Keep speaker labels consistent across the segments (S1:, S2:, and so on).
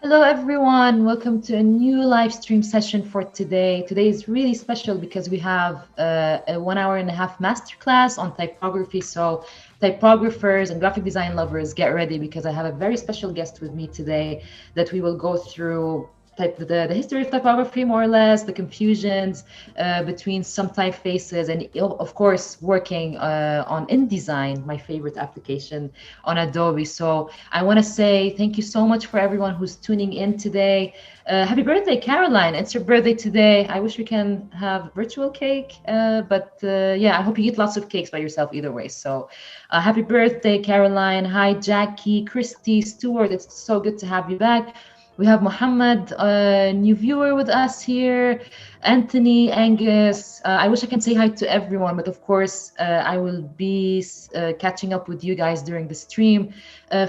S1: Hello, everyone. Welcome to a new live stream session for today. Today is really special because we have a 1 hour and a half masterclass on typography. So typographers and graphic design lovers, get ready because I have a very special guest with me today that we will go through the history of typography, more or less, the confusions between some typefaces, and of course, working on InDesign, my favorite application on Adobe. So I want to say thank you so much for everyone who's tuning in today. Happy birthday, Caroline. It's your birthday today. I wish we can have virtual cake, but yeah, I hope you eat lots of cakes by yourself either way. So happy birthday, Caroline. Hi, Jackie, Christy, Stuart. It's so good to have you back. We have Mohammed, new viewer with us here. Anthony, Angus. I wish I can say hi to everyone, but of course, I will be catching up with you guys during the stream.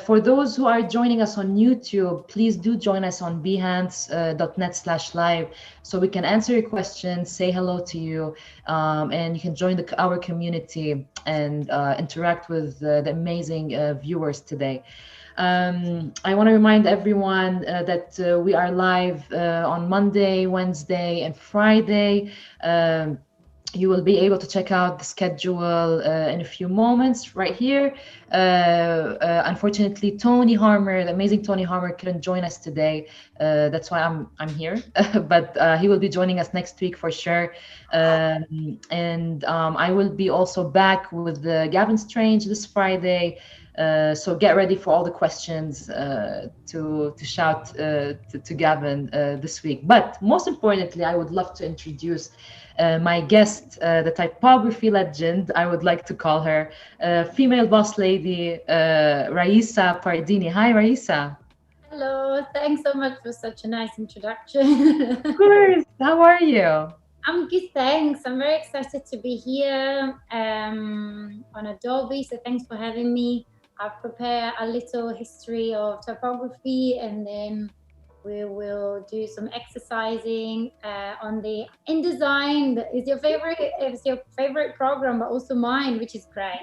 S1: For those who are joining us on YouTube, please do join us on behance.net/live so we can answer your questions, say hello to you, and you can join our community and interact with the amazing viewers today. I want to remind everyone that we are live on Monday, Wednesday, and Friday. You will be able to check out the schedule in a few moments right here. Unfortunately, Tony Harmer, the amazing Tony Harmer, couldn't join us today. That's why I'm here, but he will be joining us next week for sure. And I will be also back with Gavin Strange this Friday. So get ready for all the questions to shout to Gavin this week. But most importantly, I would love to introduce my guest, the typography legend, I would like to call her, female boss lady, Raissa Pardini. Hi, Raissa.
S2: Hello, thanks so much for such a nice introduction.
S1: Of course. How are you?
S2: I'm good, thanks. I'm very excited to be here on Adobe, so thanks for having me. I've prepared a little history of typography, and then we will do some exercising on the InDesign. Is your favorite program, but also mine, which is great.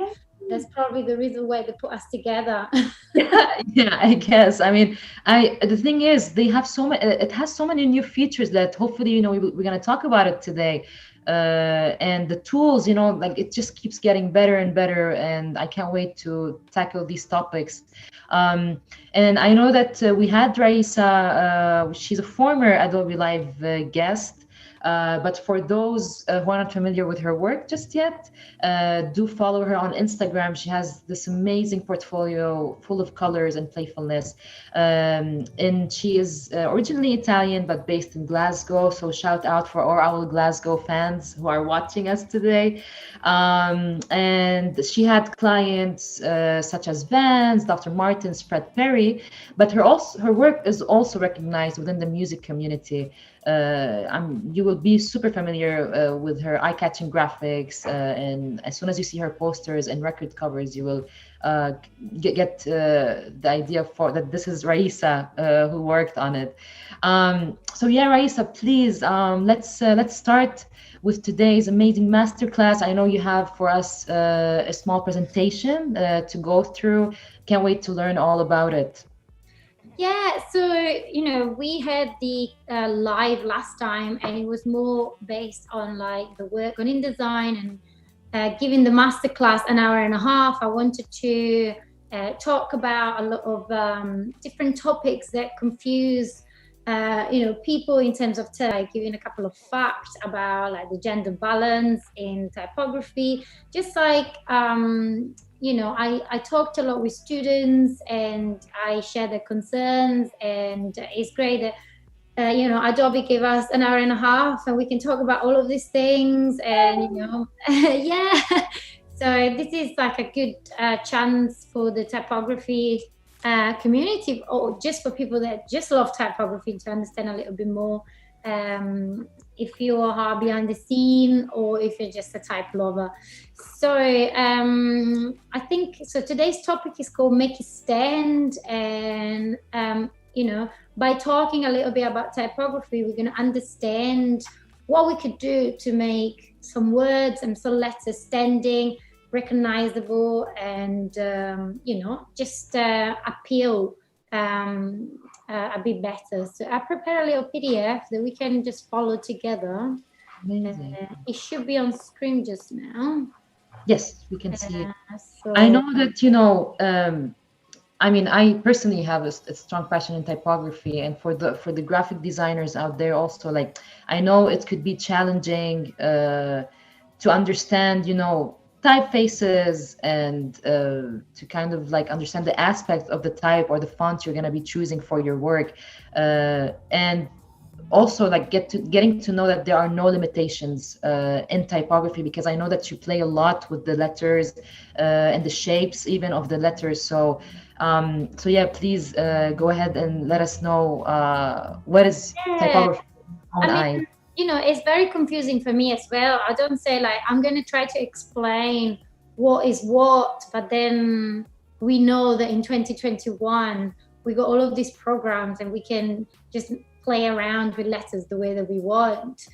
S2: That's probably the reason why they put us together.
S1: Yeah, I guess. I mean, the thing is, they have so many. It has so many new features that hopefully, we're gonna talk about it today. And the tools, like it just keeps getting better and better, and I can't wait to tackle these topics. And I know that we had Raissa. She's a former Adobe Live guest. But for those who are not familiar with her work just yet, do follow her on Instagram. She has this amazing portfolio full of colors and playfulness. And she is originally Italian, but based in Glasgow. So shout out for all our Glasgow fans who are watching us today. And she had clients such as Vans, Dr. Martens, Fred Perry, but her work is also recognized within the music community. You will be super familiar with her eye-catching graphics, and as soon as you see her posters and record covers, you will get the idea for that this is Raissa who worked on it. So yeah, Raissa, please, let's start with today's amazing masterclass. I know you have for us a small presentation to go through. Can't wait to learn all about it.
S2: Yeah, so we had the live last time, and it was more based on like the work on InDesign and giving the masterclass an hour and a half. I wanted to talk about a lot of different topics that confuse people in terms of giving a couple of facts about like the gender balance in typography, just like I talked a lot with students and I share their concerns, and it's great that Adobe gave us an hour and a half and we can talk about all of these things, and yeah. So this is like a good chance for the typography community, or just for people that just love typography, to understand a little bit more. If you are behind the scene or if you're just a type lover. So I think today's topic is called Make a Stand, and by talking a little bit about typography, we're going to understand what we could do to make some words and some letters standing, recognizable, and just appeal a bit better. So I prepare a little PDF that we can just follow together.
S1: Amazing.
S2: It should be on screen just now.
S1: Yes, we can see it.
S2: So
S1: I know that, you know, I mean, I personally have a strong passion in typography, and for the graphic designers out there also, like, I know it could be challenging to understand, you know, typefaces, and to kind of like understand the aspect of the type or the font you're going to be choosing for your work, and also like getting to know that there are no limitations in typography, because I know that you play a lot with the letters and the shapes even of the letters. So so yeah, please go ahead and let us know what is typography on eye.
S2: You know, it's very confusing for me as well. I don't say like I'm going to try to explain what is what, but then we know that in 2021 we got all of these programs and we can just play around with letters the way that we want,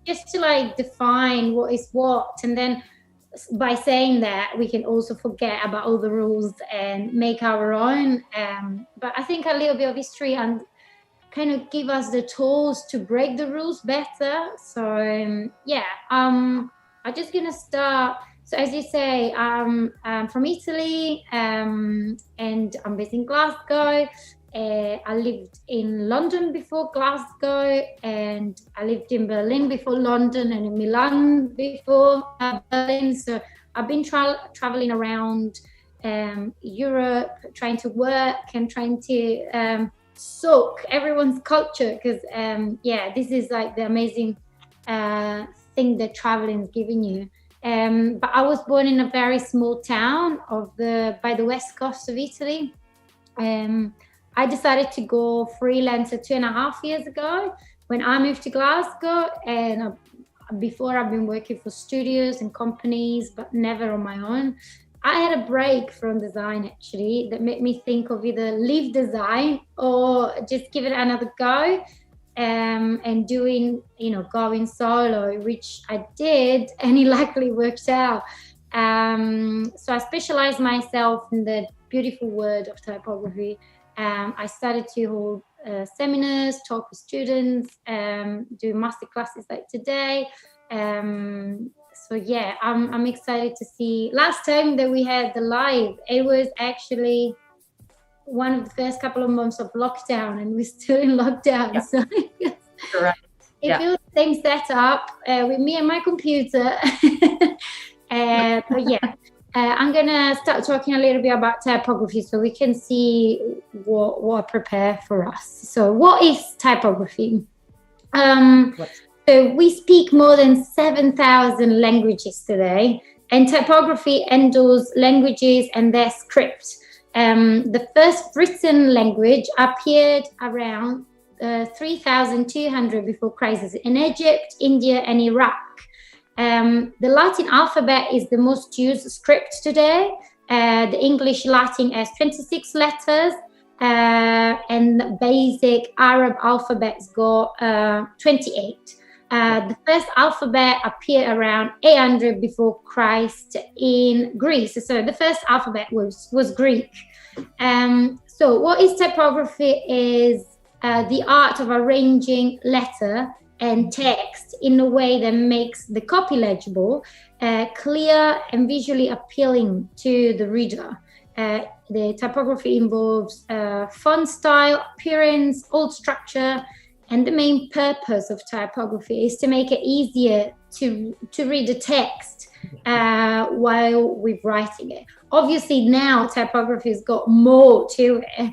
S2: just to like define what is what, and then by saying that we can also forget about all the rules and make our own. But I think a little bit of history and kind of give us the tools to break the rules better. So I'm just gonna start. So as you say, I'm from Italy, and I'm based in Glasgow. I lived in London before Glasgow, and I lived in Berlin before London, and in Milan before Berlin. So I've been traveling around Europe, trying to work and trying to soak everyone's culture, because this is like the amazing thing that traveling is giving you. But I was born in a very small town by the west coast of Italy. I decided to go freelancer 2.5 years ago when I moved to Glasgow, and before I've been working for studios and companies, but never on my own. I had a break from design actually that made me think of either leave design or just give it another go, and doing, going solo, which I did, and it luckily worked out. So I specialized myself in the beautiful word of typography. I started to hold seminars, talk with students, do master classes like today. So yeah, I'm excited to see. Last time that we had the live, it was actually one of the first couple of months of lockdown, and we're still in lockdown. Yeah. So
S1: correct.
S2: It feels the same setup with me and my computer. But yeah, I'm gonna start talking a little bit about typography so we can see what I prepare for us. So what is typography? So we speak more than 7,000 languages today, and typography handles languages and their script. The first written language appeared around 3,200 before Christ in Egypt, India, and Iraq. The Latin alphabet is the most used script today. The English Latin has 26 letters, and basic Arab alphabets got 28. The first alphabet appeared around 800 before Christ in Greece. So the first alphabet was Greek. So what is typography is the art of arranging letter and text in a way that makes the copy legible, clear and visually appealing to the reader. The typography involves font style, appearance, old structure, and the main purpose of typography is to make it easier to read the text while we're writing it. Obviously now typography has got more to it.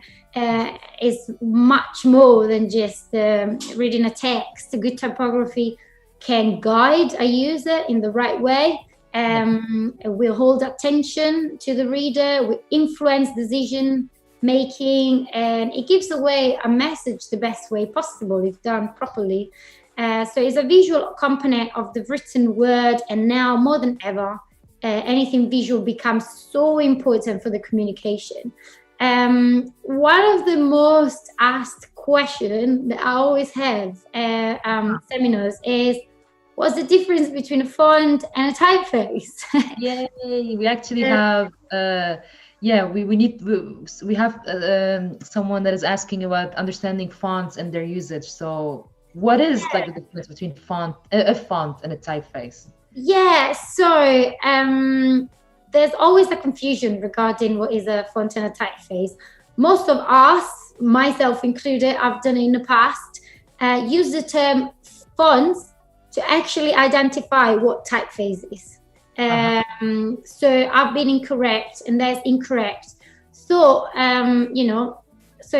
S2: It's much more than just reading a text. A good typography can guide a user in the right way. It will hold attention to the reader, will influence decision making, and it gives away a message the best way possible if done properly. So it's a visual component of the written word, and now more than ever, anything visual becomes so important for the communication. One of the most asked questions that I always have seminars is, what's the difference between a font and a typeface?
S1: Yay! We actually have Yeah, we have someone that is asking about understanding fonts and their usage. So what is like the difference between a font and a typeface?
S2: Yeah, so there's always a confusion regarding what is a font and a typeface. Most of us, myself included, I've done it in the past, use the term fonts to actually identify what typeface is. So I've been incorrect, and that's incorrect. So, so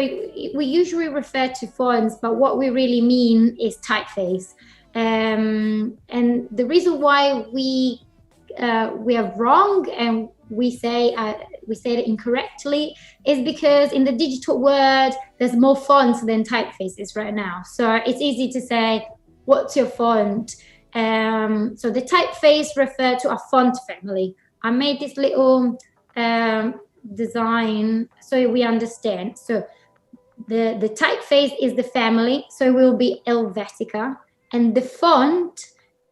S2: we usually refer to fonts, but what we really mean is typeface. And the reason why we are wrong and we say it incorrectly is because in the digital world there's more fonts than typefaces right now. So it's easy to say, what's your font? So the typeface refer to a font family. I made this little design so we understand. So the typeface is the family, so it will be Helvetica. And the font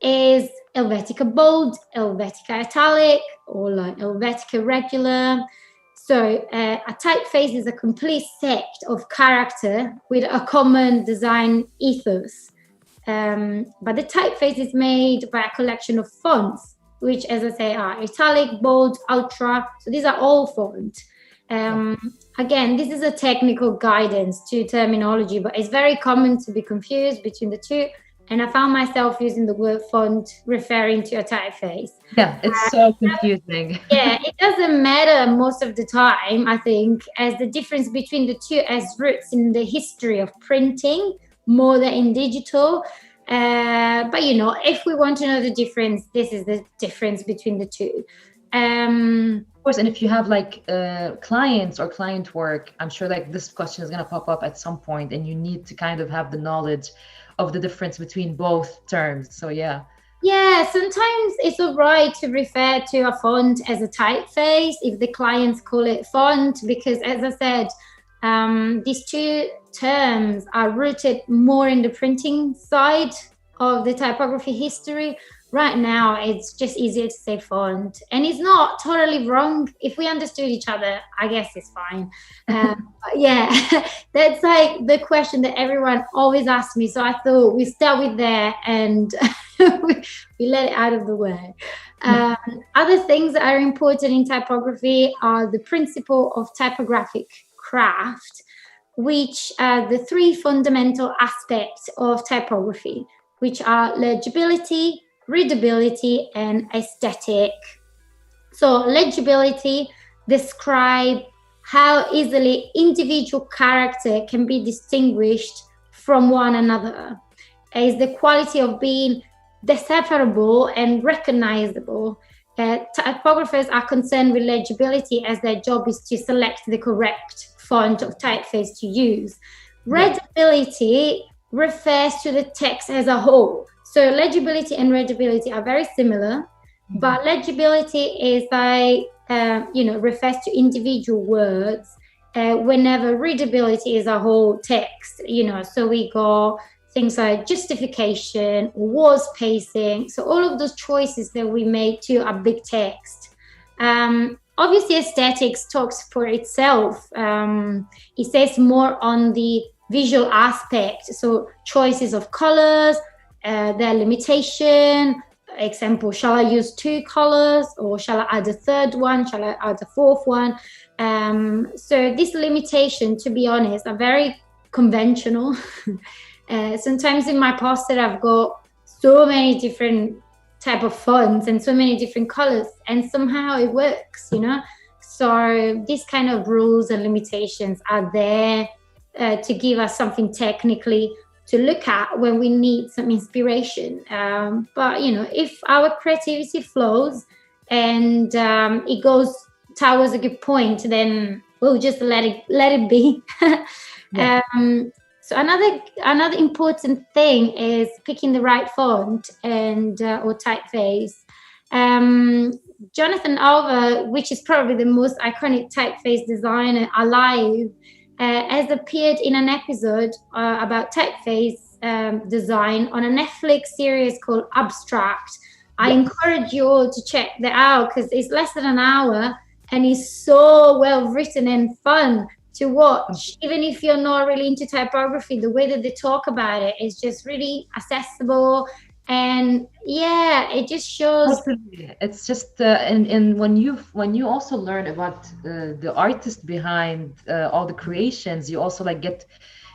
S2: is Helvetica Bold, Helvetica Italic, or like Helvetica Regular. So a typeface is a complete set of character with a common design ethos. But the typeface is made by a collection of fonts, which, as I say, are Italic, Bold, Ultra. So these are all fonts. Again, this is a technical guidance to terminology, but it's very common to be confused between the two. And I found myself using the word font referring to a typeface.
S1: Yeah, it's so confusing.
S2: Yeah, it doesn't matter most of the time, I think, as the difference between the two has roots in the history of printing more than in digital. But, if we want to know the difference, this is the difference between the two.
S1: Of course, and if you have like clients or client work, I'm sure like this question is going to pop up at some point, and you need to kind of have the knowledge of the difference between both terms. So yeah,
S2: sometimes it's all right to refer to a font as a typeface if the clients call it font, because as I said, these two terms are rooted more in the printing side of the typography history. Right now, it's just easier to say font, and it's not totally wrong. If we understood each other, I guess it's fine. Yeah, that's like the question that everyone always asks me. So I thought we start with there and we let it out of the way. Other things that are important in typography are the principle of typographic craft, which are the three fundamental aspects of typography, which are legibility, readability, and aesthetic. So legibility describes how easily individual character can be distinguished from one another. Is the quality of being decipherable and recognizable. Typographers are concerned with legibility as their job is to select the correct font of typeface to use. Readability refers to the text as a whole. So legibility and readability are very similar, but legibility is like, refers to individual words, whenever readability is a whole text, so we got things like justification, word spacing. So all of those choices that we make to a big text. Obviously, aesthetics talks for itself. It says more on the visual aspect. So choices of colors, their limitation. Example, shall I use 2 colors, or shall I add a third one? Shall I add a fourth one? So this limitation, to be honest, are very conventional. Sometimes in my poster, I've got so many different type of fonts and so many different colors, and somehow it works, So these kind of rules and limitations are there to give us something technically to look at when we need some inspiration. But, if our creativity flows and it goes towards a good point, then we'll just let it be. So another important thing is picking the right font and or typeface. Jonathan Alva, which is probably the most iconic typeface designer alive, has appeared in an episode about typeface design on a Netflix series called Abstract. I encourage you all to check that out because it's less than an hour and it's so well written and fun to watch. Even if you're not really into typography, the way that they talk about it is just really accessible. And yeah, it just shows.
S1: Totally. It's just and when you also learn about the artist behind all the creations, you also like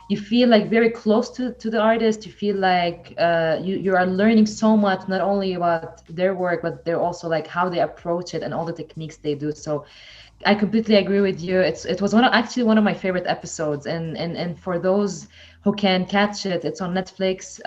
S1: you feel like very close to the artist. You feel like you are learning so much, not only about their work, but they're also like how they approach it and all the techniques they do. So I completely agree with you. It was actually one of my favorite episodes, and for those who can catch it, it's on Netflix,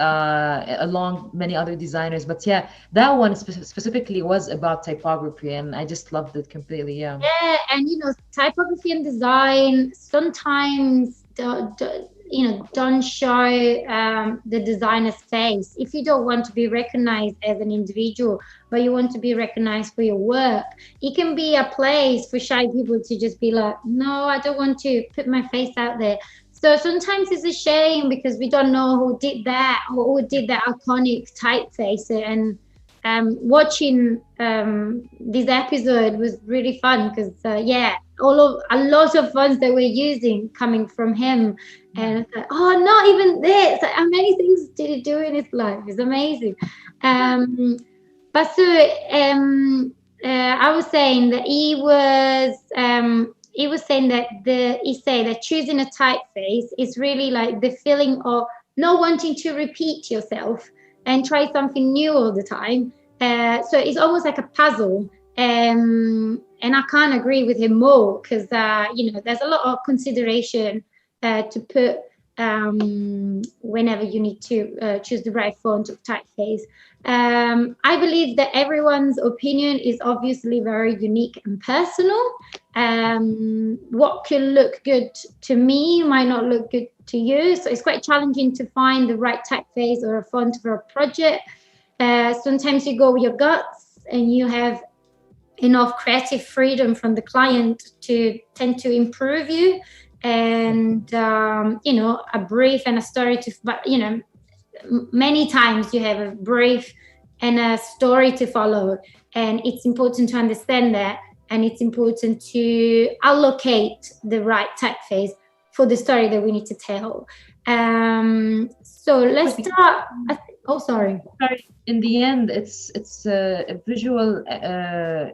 S1: along many other designers. But yeah, that one specifically was about typography, and I just loved it completely. Yeah.
S2: Yeah, and typography and design sometimes don't show the designer's face. If you don't want to be recognized as an individual, but you want to be recognized for your work, it can be a place for shy people to just be like, no, I don't want to put my face out there. So sometimes it's a shame because we don't know who did that or who did that iconic typeface. And watching this episode was really fun because a lot of funds that we're using coming from him, and it's like, oh, not even this, like, how many things did he do in his life? It's amazing. But so I was saying that he was saying that that choosing a typeface is really like the feeling of not wanting to repeat yourself and try something new all the time. So it's almost like a puzzle. And I can't agree with him more because, there's a lot of consideration to put whenever you need to choose the right font of typeface. I believe that everyone's opinion is obviously very unique and personal. What can look good to me might not look good to you. So it's quite challenging to find the right typeface or a font for a project. Sometimes you go with your guts and you have enough creative freedom from the client to tend to improve you, and a brief and a story but many times you have a brief and a story to follow, and it's important to understand that, and it's important to allocate the right typeface for the story that we need to tell. So let's start. Sorry.
S1: In the end, it's a visual,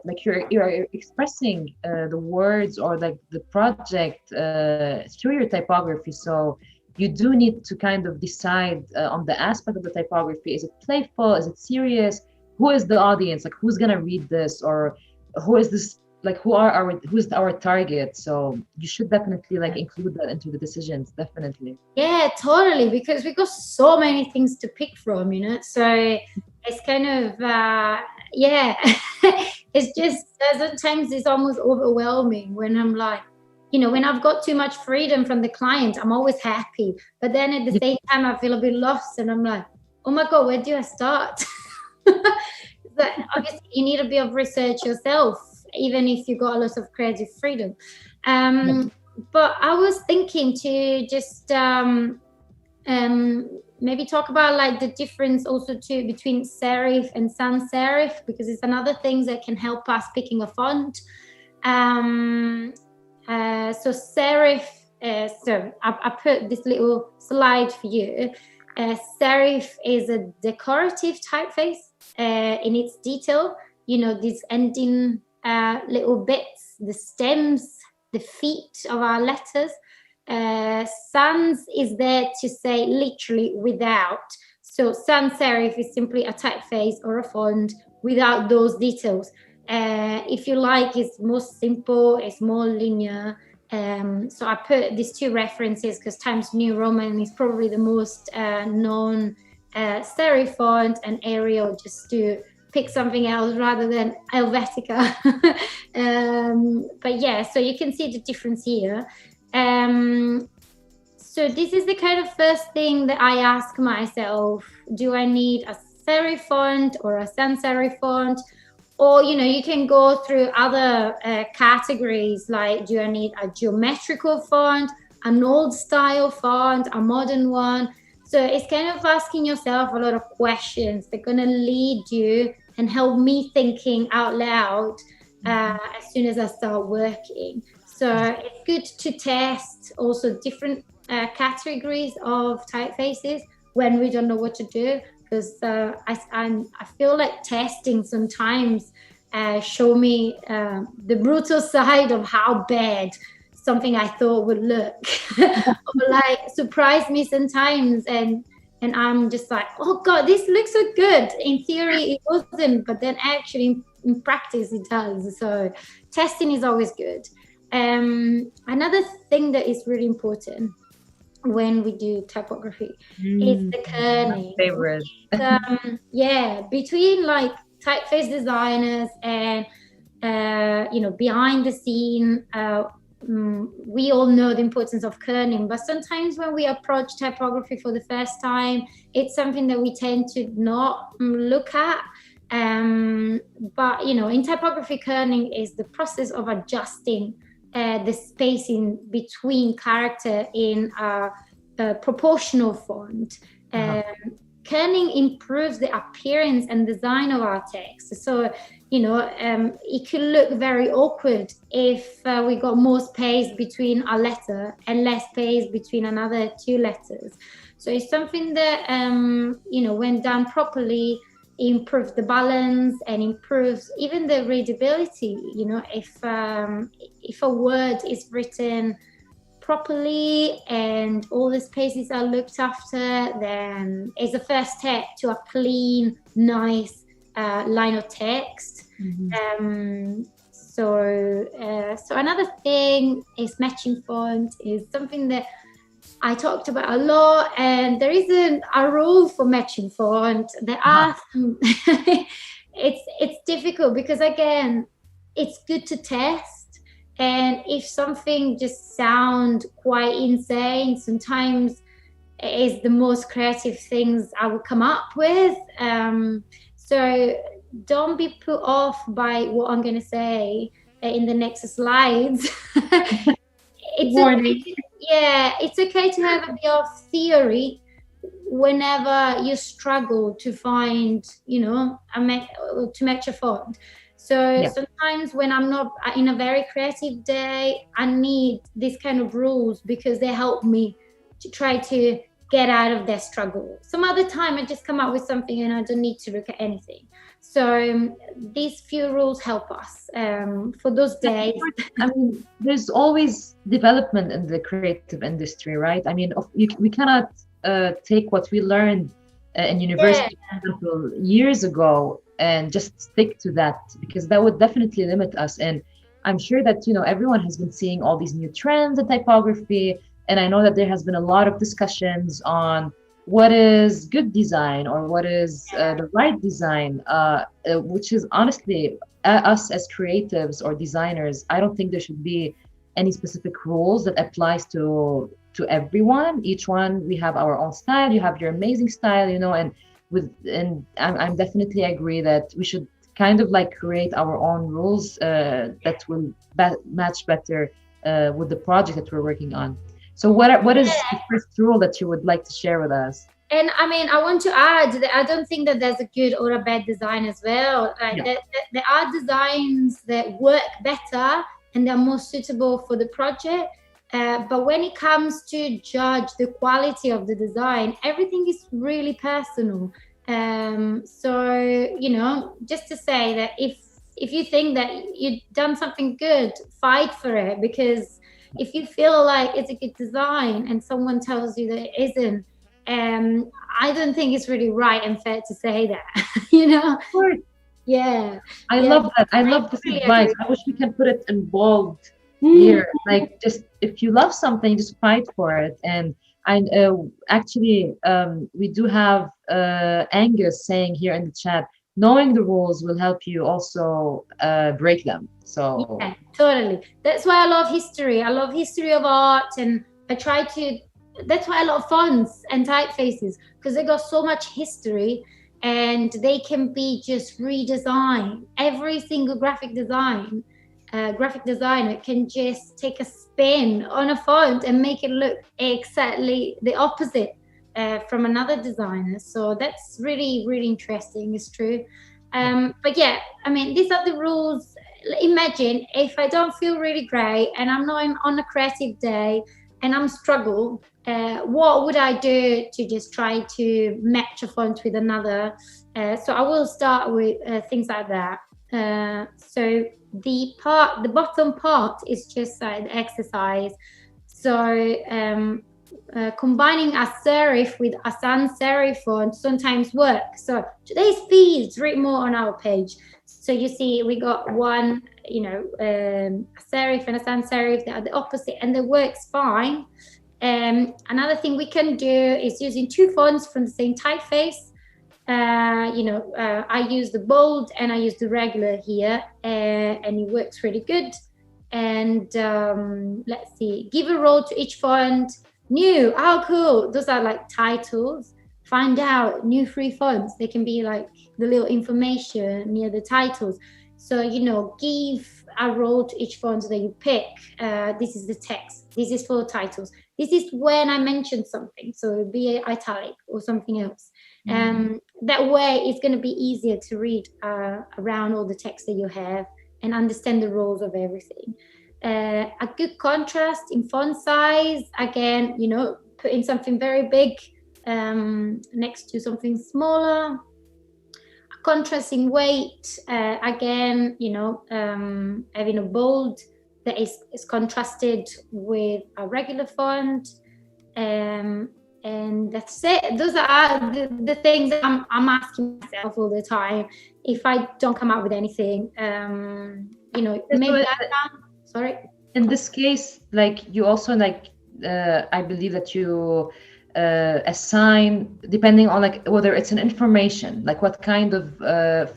S1: like you're expressing the words or like the project through your typography. So you do need to kind of decide on the aspect of the typography. Is it playful? Is it serious? Who is the audience? Like, who's gonna read this? Or who is this? Like, who's our target? So you should definitely like include that into the decisions. Definitely.
S2: Yeah, totally. Because we got so many things to pick from, So it's kind of it's just sometimes it's almost overwhelming when I'm like, when I've got too much freedom from the client, I'm always happy. But then at the same time, I feel a bit lost, and I'm like, oh my God, where do I start? But obviously, you need a bit of research yourself, even if you got a lot of creative freedom. But I was thinking to just maybe talk about like the difference also too between serif and sans serif, because it's another thing that can help us picking a font. So serif, so I put this little slide for you. Serif is a decorative typeface in its detail. These ending little bits, the stems, the feet of our letters. Sans is there to say literally without. So sans serif is simply a typeface or a font without those details. If you like, it's more simple, it's more linear. So I put these two references because Times New Roman is probably the most known serif font, and Arial just to pick something else rather than Helvetica. But yeah, so you can see the difference here. So this is the kind of first thing that I ask myself: do I need a serif font or a sans serif font? Or, you can go through other categories, like, do I need a geometrical font, an old style font, a modern one? So it's kind of asking yourself a lot of questions that are going to lead you and help me thinking out loud as soon as I start working. So it's good to test also different categories of typefaces when we don't know what to do, because I feel like testing sometimes show me the brutal side of how bad something I thought would look, or like surprise me sometimes, and I'm just like, oh God, this looks so good. In theory, it wasn't, but then actually in practice, it does. So testing is always good. Another thing that is really important when we do typography is the kerning.
S1: My favorite.
S2: Between like typeface designers and behind the scene, we all know the importance of kerning, but sometimes when we approach typography for the first time, it's something that we tend to not look at. But in typography, kerning is the process of adjusting the spacing between character in a proportional font. Kerning improves the appearance and design of our text. So, it could look very awkward if we got more space between a letter and less space between another two letters. So it's something that, when done properly, improves the balance and improves even the readability. If a word is written properly and all the spaces are looked after, then it's a first step to a clean, nice line of text. So another thing is matching font is something that I talked about a lot, and there isn't a rule for matching font. There are some it's difficult because, again, it's good to test, and if something just sounds quite insane, sometimes it is the most creative things I would come up with. So don't be put off by what I'm going to say in the next slides. It's okay to have a bit of theory whenever you struggle to find, to match a font. So sometimes when I'm not in a very creative day, I need these kind of rules because they help me to try to get out of their struggle. Some other time I just come up with something and I don't need to look at anything. So these few rules help us for those days.
S1: I mean, there's always development in the creative industry, right? I mean, we cannot take what we learned in university, for example, years ago and just stick to that, because that would definitely limit us. And I'm sure that, everyone has been seeing all these new trends in typography. And I know that there has been a lot of discussions on what is good design or what is the right design, which is honestly, us as creatives or designers, I don't think there should be any specific rules that applies to everyone. Each one, we have our own style. You have your amazing style, and I'm definitely agree that we should kind of like create our own rules that will match better with the project that we're working on. So what is the first rule that you would like to share with us?
S2: And I mean, I want to add that I don't think that there's a good or a bad design as well. There are designs that work better and they're more suitable for the project. But when it comes to judge the quality of the design, everything is really personal. So, just to say that if you think that you've done something good, fight for it, because if you feel like it's a good design and someone tells you that it isn't, I don't think it's really right and fair to say that,
S1: Of course. I love that. I love this advice. I wish we can put it in bold here. Like, just if you love something, just fight for it. And actually, we do have Angus saying here in the chat, knowing the rules will help you also break them. So
S2: totally. That's why I love history. I love history of art, and that's why I love fonts and typefaces, because they got so much history and they can be just redesigned. Every single graphic designer can just take a spin on a font and make it look exactly the opposite from another designer. So that's really, really interesting. It's true. But yeah, I mean, these are the rules. imagine if I don't feel really great and I'm not on a creative day and I'm struggle, what would I do to just try to match a font with another? So I will start with things like that. So the bottom part is just the exercise. So combining a serif with a sans serif font sometimes works. So today's fee is written more on our page. So you see, we got one, a serif and a sans serif. They are the opposite, and they works fine. Another thing we can do is using two fonts from the same typeface. I use the bold and I use the regular here, and it works really good. And let's see, give a role to each font. New, oh cool, those are like titles. Find out new free fonts. They can be like the little information near the titles. So, give a role to each font that you pick. This is the text. This is for titles. This is when I mention something. So it'll be italic or something else. That way it's going to be easier to read around all the text that you have and understand the roles of everything. A good contrast in font size, again, putting something very big next to something smaller. A contrast in weight, again, having a bold that is contrasted with a regular font. And that's it. Those are the things that I'm asking myself all the time. If I don't come up with anything, maybe sorry.
S1: In this case, you also I believe that you assign, depending on whether it's an information, what kind of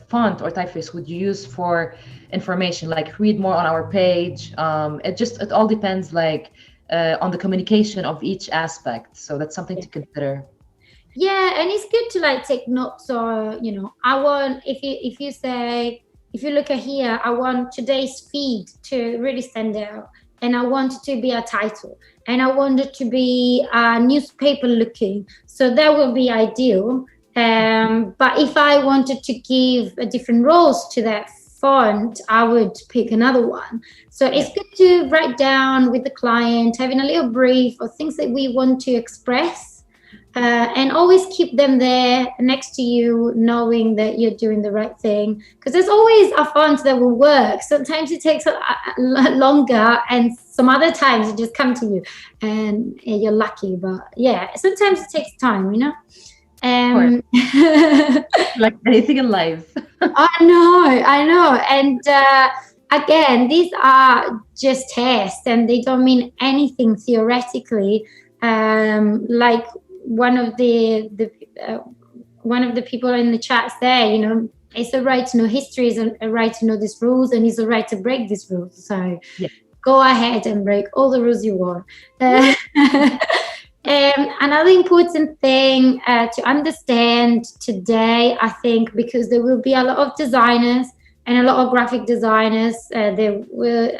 S1: font or typeface would you use for information, read more on our page. It all depends on the communication of each aspect. So that's something to consider.
S2: Yeah, and it's good to take notes, or I want, if you look at here, I want today's feed to really stand out, and I want it to be a title, and I want it to be a newspaper looking. So that will be ideal. But if I wanted to give a different roles to that font, I would pick another one. So it's good to write down with the client, having a little brief of things that we want to express. And always keep them there next to you, knowing that you're doing the right thing. Because there's always a font that will work. Sometimes it takes a longer, and some other times it just comes to you, and you're lucky. But yeah, sometimes it takes time,
S1: Like anything in life.
S2: I know. And again, these are just tests, and they don't mean anything theoretically. One of the people in the chats there, it's a right to know history, it's a right to know these rules, and it's a right to break these rules. So go ahead and break all the rules you want. Another important thing to understand today, I think, because there will be a lot of designers and a lot of graphic designers, they will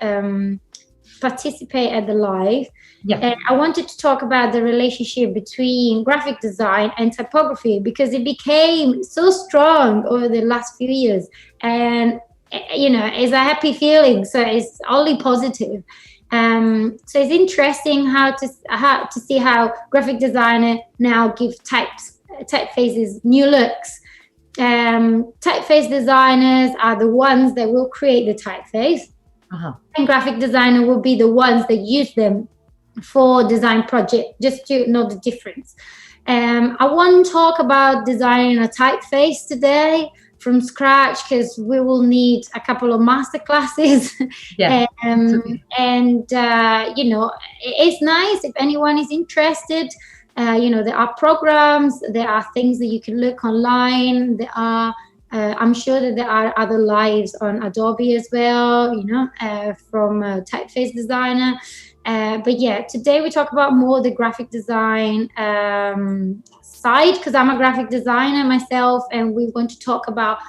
S2: participate at the live. And I wanted to talk about the relationship between graphic design and typography, because it became so strong over the last few years, and it's a happy feeling. So it's only positive. So it's interesting how to see how graphic designer now give typefaces new looks. Typeface designers are the ones that will create the typeface, and graphic designer will be the ones that use them for design project, just to know the difference. I want to talk about designing a typeface today from scratch, because we will need a couple of master classes. It's nice if anyone is interested. There are programs, there are things that you can look online. There are I'm sure that there are other lives on Adobe as well, from a typeface designer. But yeah, today we talk about more the graphic design side, because I'm a graphic designer myself, and we want to talk about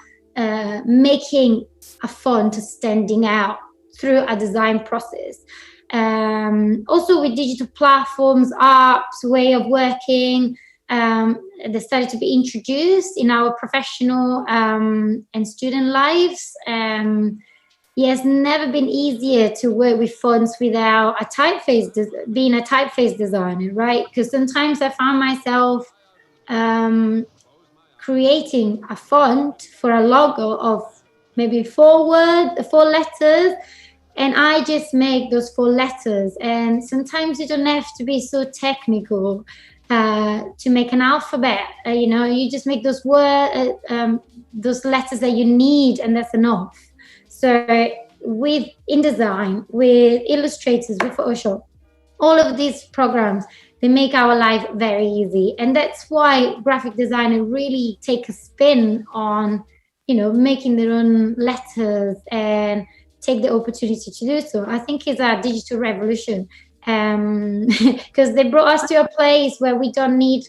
S2: making a font standing out through a design process. Also with digital platforms, apps, way of working, they started to be introduced in our professional and student lives. It's never been easier to work with fonts without a being a typeface designer, right? Because sometimes I found myself creating a font for a logo of maybe 4 letters, and I just make those 4 letters. And sometimes you don't have to be so technical to make an alphabet. You just make those those letters that you need, and that's enough. So with InDesign, with Illustrators, with Photoshop, all of these programs, they make our life very easy. And that's why graphic designers really take a spin on, making their own letters and take the opportunity to do so. I think it's a digital revolution, because they brought us to a place where we don't need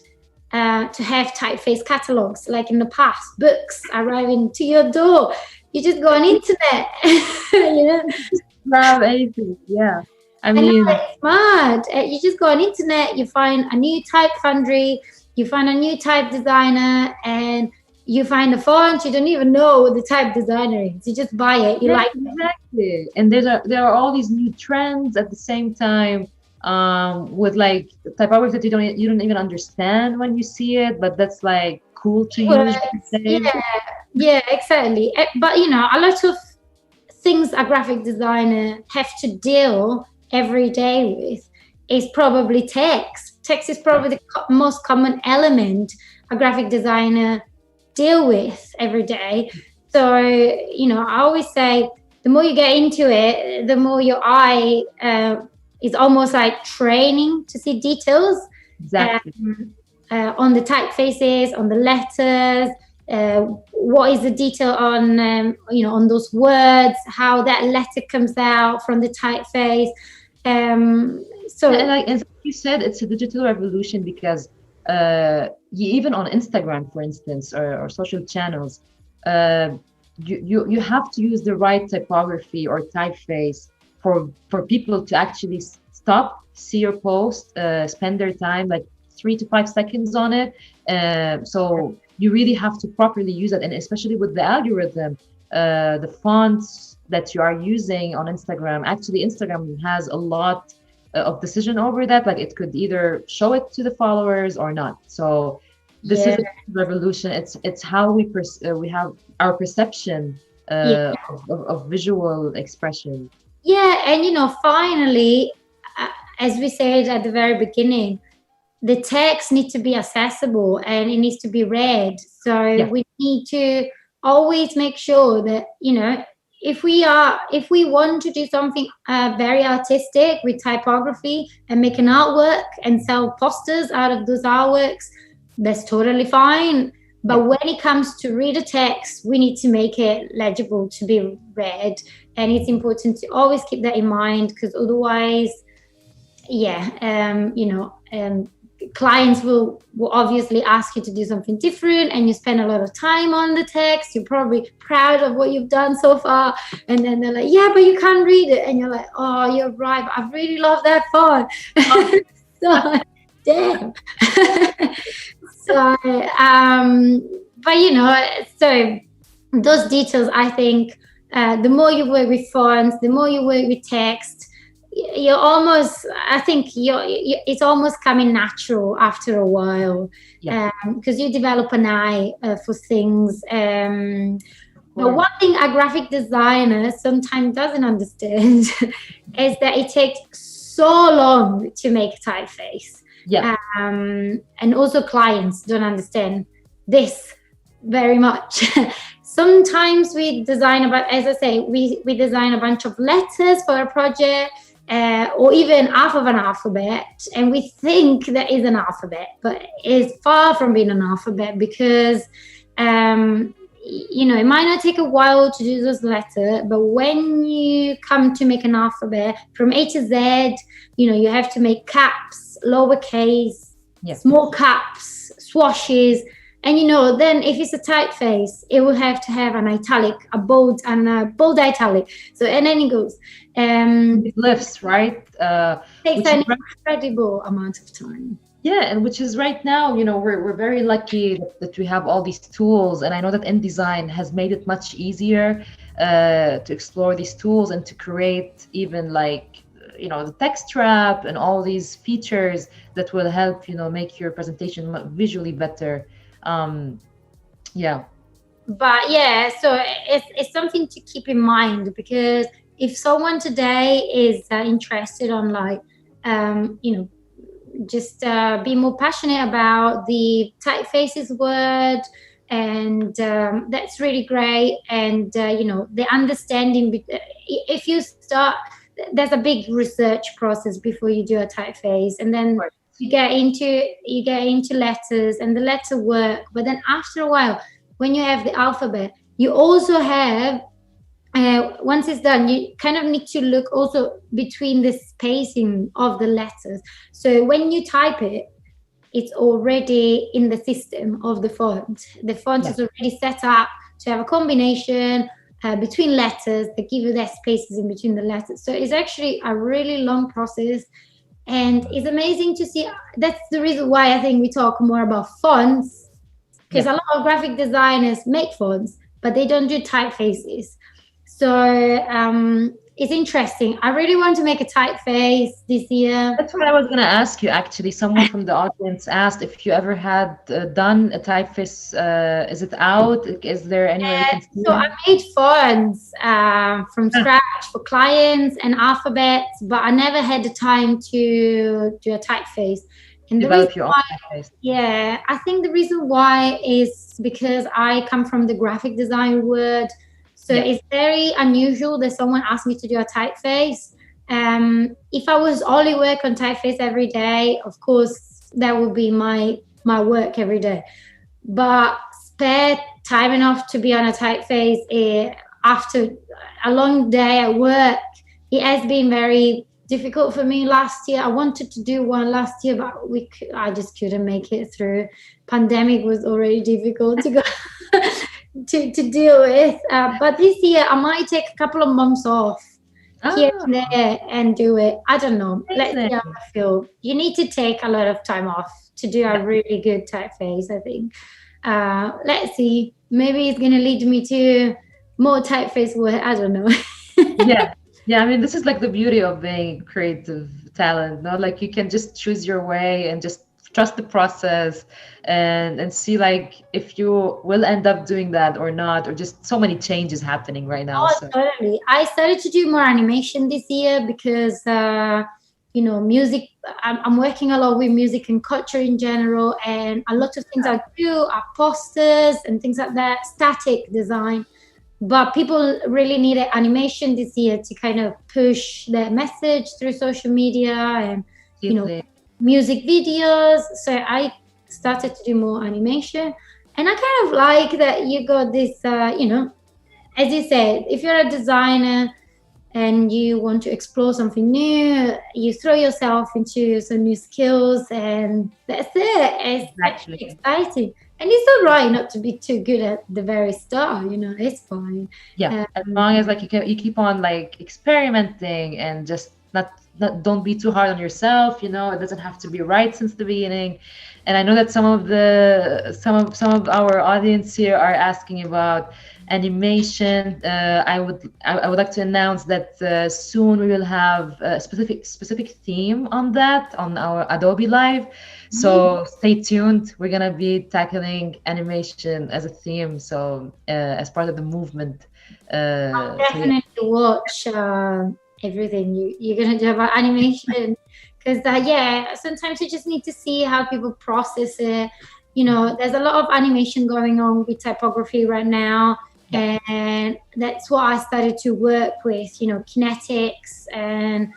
S2: to have typeface catalogs like in the past, books arriving to your door. You just go on internet,
S1: Grab anything, yeah. I
S2: mean, it's smart. You just go on internet, you find a new type foundry, you find a new type designer, and you find a font you don't even know what the type designer is. You just buy it. You like it.
S1: Exactly. And there are all these new trends at the same time, with like typography that you don't even understand when you see it, but that's like cool to use.
S2: Yeah, exactly. But a lot of things a graphic designer have to deal every day with is probably text. Text is probably the most common element a graphic designer deal with every day. So, I always say the more you get into it, the more your eye is almost like training to see details.
S1: Exactly.
S2: On the typefaces, on the letters, what is the detail on on those words, how that letter comes out from the typeface.
S1: As you said, it's a digital revolution because even on Instagram, for instance, or social channels, you have to use the right typography or typeface for people to actually stop, see your post, spend their time like 3 to 5 seconds on it. So you really have to properly use it, and especially with the algorithm, the fonts that you are using on Instagram. Actually, Instagram has a lot of decision over that. Like it could either show it to the followers or not. So this is a revolution. It's how we have our perception of visual expression.
S2: Yeah, and finally, as we said at the very beginning, the text needs to be accessible and it needs to be read. So we need to always make sure that, if we want to do something very artistic with typography and make an artwork and sell posters out of those artworks, that's totally fine. But when it comes to read a text, we need to make it legible to be read. And it's important to always keep that in mind, because otherwise, clients will obviously ask you to do something different, and you spend a lot of time on the text. You're probably proud of what you've done so far, and then they're like, yeah, but you can't read it, and you're like, oh, you're right, I really love that font. So damn. So so those details, I think, the more you work with fonts, the more you work with text, it's almost coming natural after a while, because you develop an eye for things. But one thing a graphic designer sometimes doesn't understand is that it takes so long to make a typeface. And also clients don't understand this very much. Sometimes we design we design a bunch of letters for a project, or even half of an alphabet, and we think that is an alphabet, but it's far from being an alphabet, because it might not take a while to do those letters, but when you come to make an alphabet from A to Z, you have to make caps, lowercase, small caps, swashes. And then if it's a typeface, it will have to have an italic, a bold, and a bold italic. So, and then it goes.
S1: It lifts, right?
S2: Takes an incredible amount of time.
S1: Yeah, and which is right now, we're very lucky that we have all these tools, and I know that InDesign has made it much easier. to explore these tools and to create even like, the text wrap and all these features that will help, make your presentation visually better. Yeah.
S2: But yeah, so it's something to keep in mind, because if someone today is interested on like, just be more passionate about the typefaces word, and that's really great. And the understanding, if you start, there's a big research process before you do a typeface, and then you get into letters and the letter work. But then after a while, when you have the alphabet, you also have, once it's done, you kind of need to look also between the spacing of the letters. So when you type it, it's already in the system of the font. The font is already set up to have a combination between letters that give you that spaces in between the letters. So it's actually a really long process, and it's amazing to see. That's the reason why I think we talk more about fonts, because a lot of graphic designers make fonts, but they don't do typefaces. So it's interesting. I really want to make a typeface this year.
S1: That's what I was going to ask you, actually. Someone from the audience asked if you ever had done a typeface. Is it out? Is there any way we can see
S2: So I made fonts from scratch for clients and alphabets, but I never had the time to do a typeface. And
S1: develop your own typeface.
S2: Yeah, I think the reason why is because I come from the graphic design world. So it's very unusual that someone asked me to do a typeface. If I was only work on typeface every day, of course, that would be my work every day. But spare time enough to be on a typeface after a long day at work, it has been very difficult for me last year. I wanted to do one last year, but I just couldn't make it through. Pandemic was already difficult to go to deal with. But this year, I might take a couple of months off here and there and do it. I don't know. Let's see how I feel. You need to take a lot of time off to do a really good typeface, I think. Let's see. Maybe it's going to lead me to more typeface work. I don't know.
S1: Yeah, I mean, this is like the beauty of being creative talent, no? Like you can just choose your way and just trust the process and see like if you will end up doing that or not, or just so many changes happening right now.
S2: Totally. I started to do more animation this year because, music, I'm working a lot with music and culture in general, and a lot of things I do are posters and things like that, static design. But people really needed animation this year to kind of push their message through social media and, music videos. So I started to do more animation. And I kind of like that you got this, as you said, if you're a designer and you want to explore something new, you throw yourself into some new skills, and that's it. It's actually exciting. And it's all right not to be too good at the very start, it's fine.
S1: Yeah, as long as like you keep on like experimenting and just not don't be too hard on yourself. It doesn't have to be right since the beginning. And I know that some of our audience here are asking about animation. I would like to announce that soon we will have a specific theme on that on our Adobe Live. So stay tuned. We're gonna be tackling animation as a theme. So as part of the movement.
S2: I'll definitely watch everything you're gonna do about animation, because sometimes you just need to see how people process it. There's a lot of animation going on with typography right now. And that's what I started to work with, kinetics and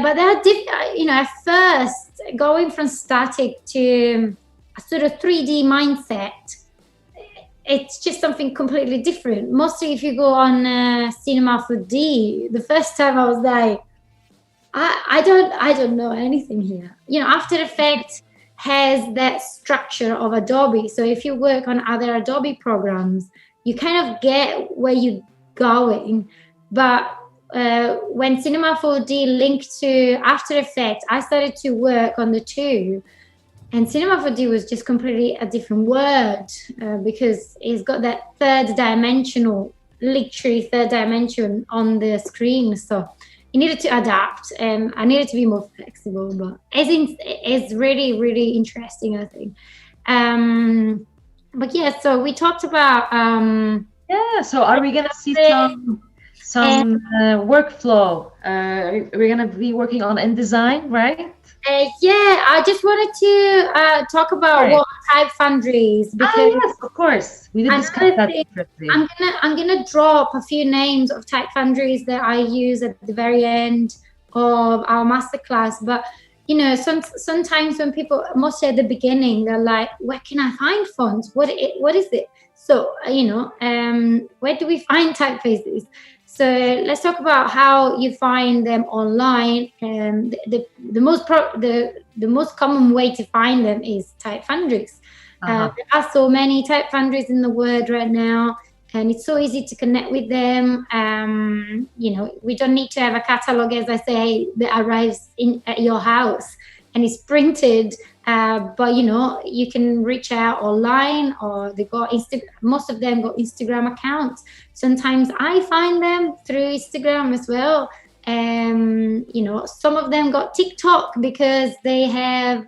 S2: but they're different. At first, going from static to a sort of 3D mindset, it's just something completely different. Mostly if you go on Cinema 4D, the first time I was like, I don't know anything here. After Effects has that structure of Adobe. So if you work on other Adobe programs, you kind of get where you're going. But when Cinema 4D linked to After Effects, I started to work on the two. And Cinema 4D was just completely a different word because it's got that literally third dimension on the screen. So it needed to adapt, and I needed to be more flexible. But it's really, really interesting, I think. But yeah, so we talked about
S1: yeah. So are we gonna see some workflow? We're gonna be working on InDesign, right?
S2: Yeah, I just wanted to talk about what type Fundraise, because
S1: yes, of course, we did discuss that separately.
S2: I'm gonna drop a few names of type Fundraise that I use at the very end of our masterclass. But you know, sometimes when people, mostly at the beginning, they're like, "Where can I find fonts? What is it?" So you know, where do we find typefaces? So let's talk about how you find them online. And the most common way to find them is type Fundraise. There are so many type Fundraise in the world right now, and it's so easy to connect with them. You know, we don't need to have a catalog, as I say, that arrives at your house and is printed. But you know, you can reach out online, or they got most of them got Instagram accounts. Sometimes I find them through Instagram as well. You know, some of them got TikTok because they have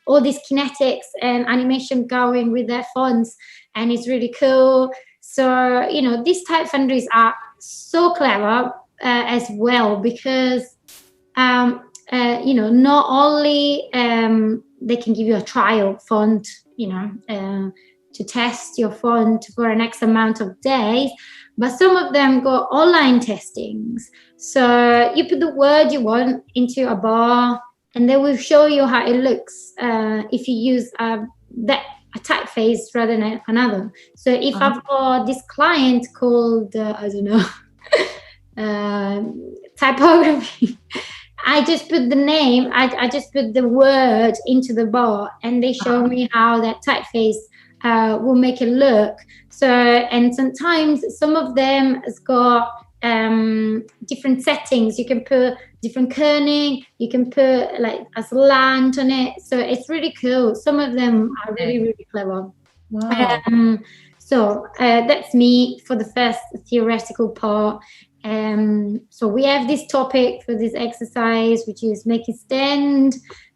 S2: all these kinetics and animation going with their fonts, and it's really cool. So you know, these type Fundraisers are so clever as well, because you know, not only they can give you a trial font, you know, to test your font for an X amount of days, but some of them got online testings. So you put the word you want into a bar, and they will show you how it looks if you use a typeface rather than another. So if I've got this client called I don't know, Typography, I just put the name, I just put the word into the bar, and they show me how that typeface will make it look. So, and sometimes some of them has got different settings. You can put different kerning, you can put like a slant on it. So it's really cool. Some of them are really, really clever.
S1: Wow.
S2: So that's me for the first theoretical part. So we have this topic for this exercise, which is make it stand.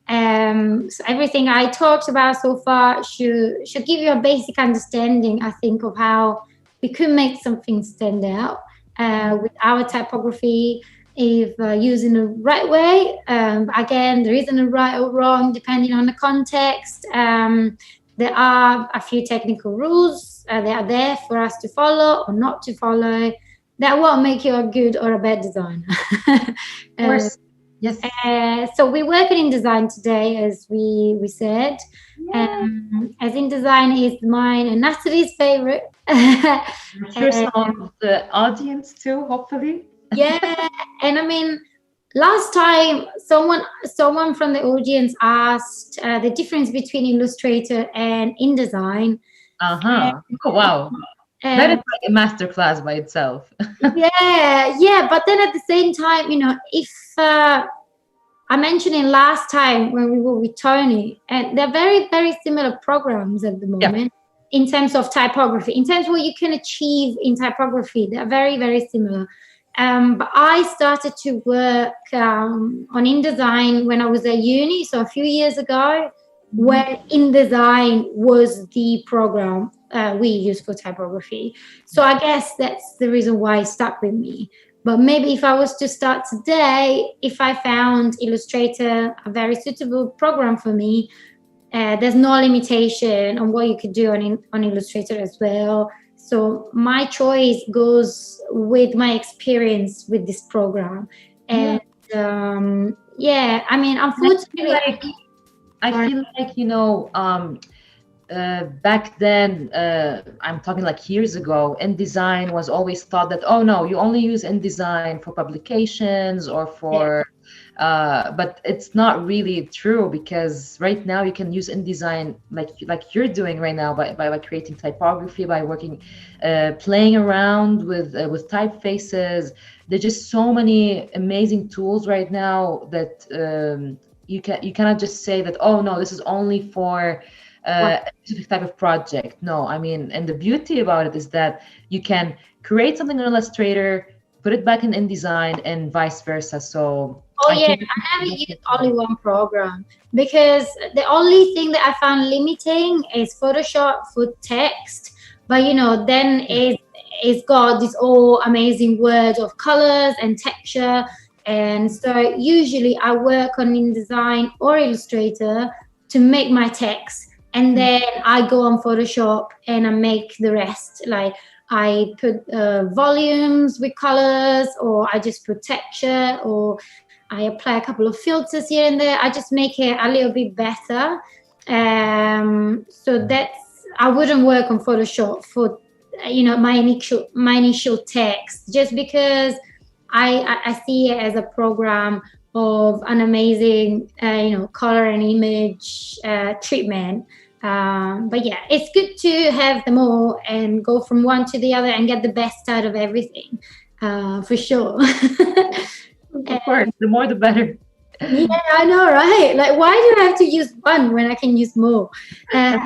S2: So everything I talked about so far should give you a basic understanding, I think, of how we could make something stand out with our typography, if using the right way. Again, there isn't a right or wrong depending on the context. There are a few technical rules. They are there for us to follow or not to follow. That won't make you a good or a bad designer.
S1: Of course. Yes.
S2: So we're working in design today, as we said. As InDesign is mine and Nathalie's favorite.
S1: I'm sure some of the audience too, hopefully.
S2: Yeah, and I mean, last time someone from the audience asked the difference between Illustrator and InDesign.
S1: Oh wow. That is like a masterclass by itself.
S2: yeah. But then at the same time, you know, if I mentioned it last time when we were with Tony, and they're very, very similar programs at the moment in terms of typography, in terms of what you can achieve in typography. They're very, very similar. But I started to work on InDesign when I was at uni, so a few years ago, where InDesign was the program we use for typography. So I guess that's the reason why it stuck with me. But maybe if I was to start today, if I found Illustrator a very suitable program for me, there's no limitation on what you could do on Illustrator as well. So my choice goes with my experience with this program. And I mean, unfortunately,
S1: I feel like, you know, back then, I'm talking like years ago, InDesign was always thought that, oh no, you only use InDesign for publications or for, but it's not really true, because right now you can use InDesign like you're doing right now by creating typography, by working, playing around with typefaces. There's just so many amazing tools right now that you cannot just say that, oh no, this is only for a specific type of project. No, I mean, and the beauty about it is that you can create something in Illustrator, put it back in InDesign, and vice versa. So
S2: Oh
S1: I
S2: yeah,
S1: think
S2: I never used only one program because the only thing that I found limiting is Photoshop for text. But then it's got this all amazing world of colors and texture. And so usually I work on InDesign or Illustrator to make my text, and then I go on Photoshop and I make the rest. Like I put volumes with colors, or I just put texture, or I apply a couple of filters here and there. I just make it a little bit better. So I wouldn't work on Photoshop for my initial text, just because I see it as a program of an amazing color and image treatment. But yeah, it's good to have them all and go from one to the other and get the best out of everything, for sure.
S1: of course, the more the better.
S2: Yeah, I know, right? Like, why do I have to use one when I can use more? So,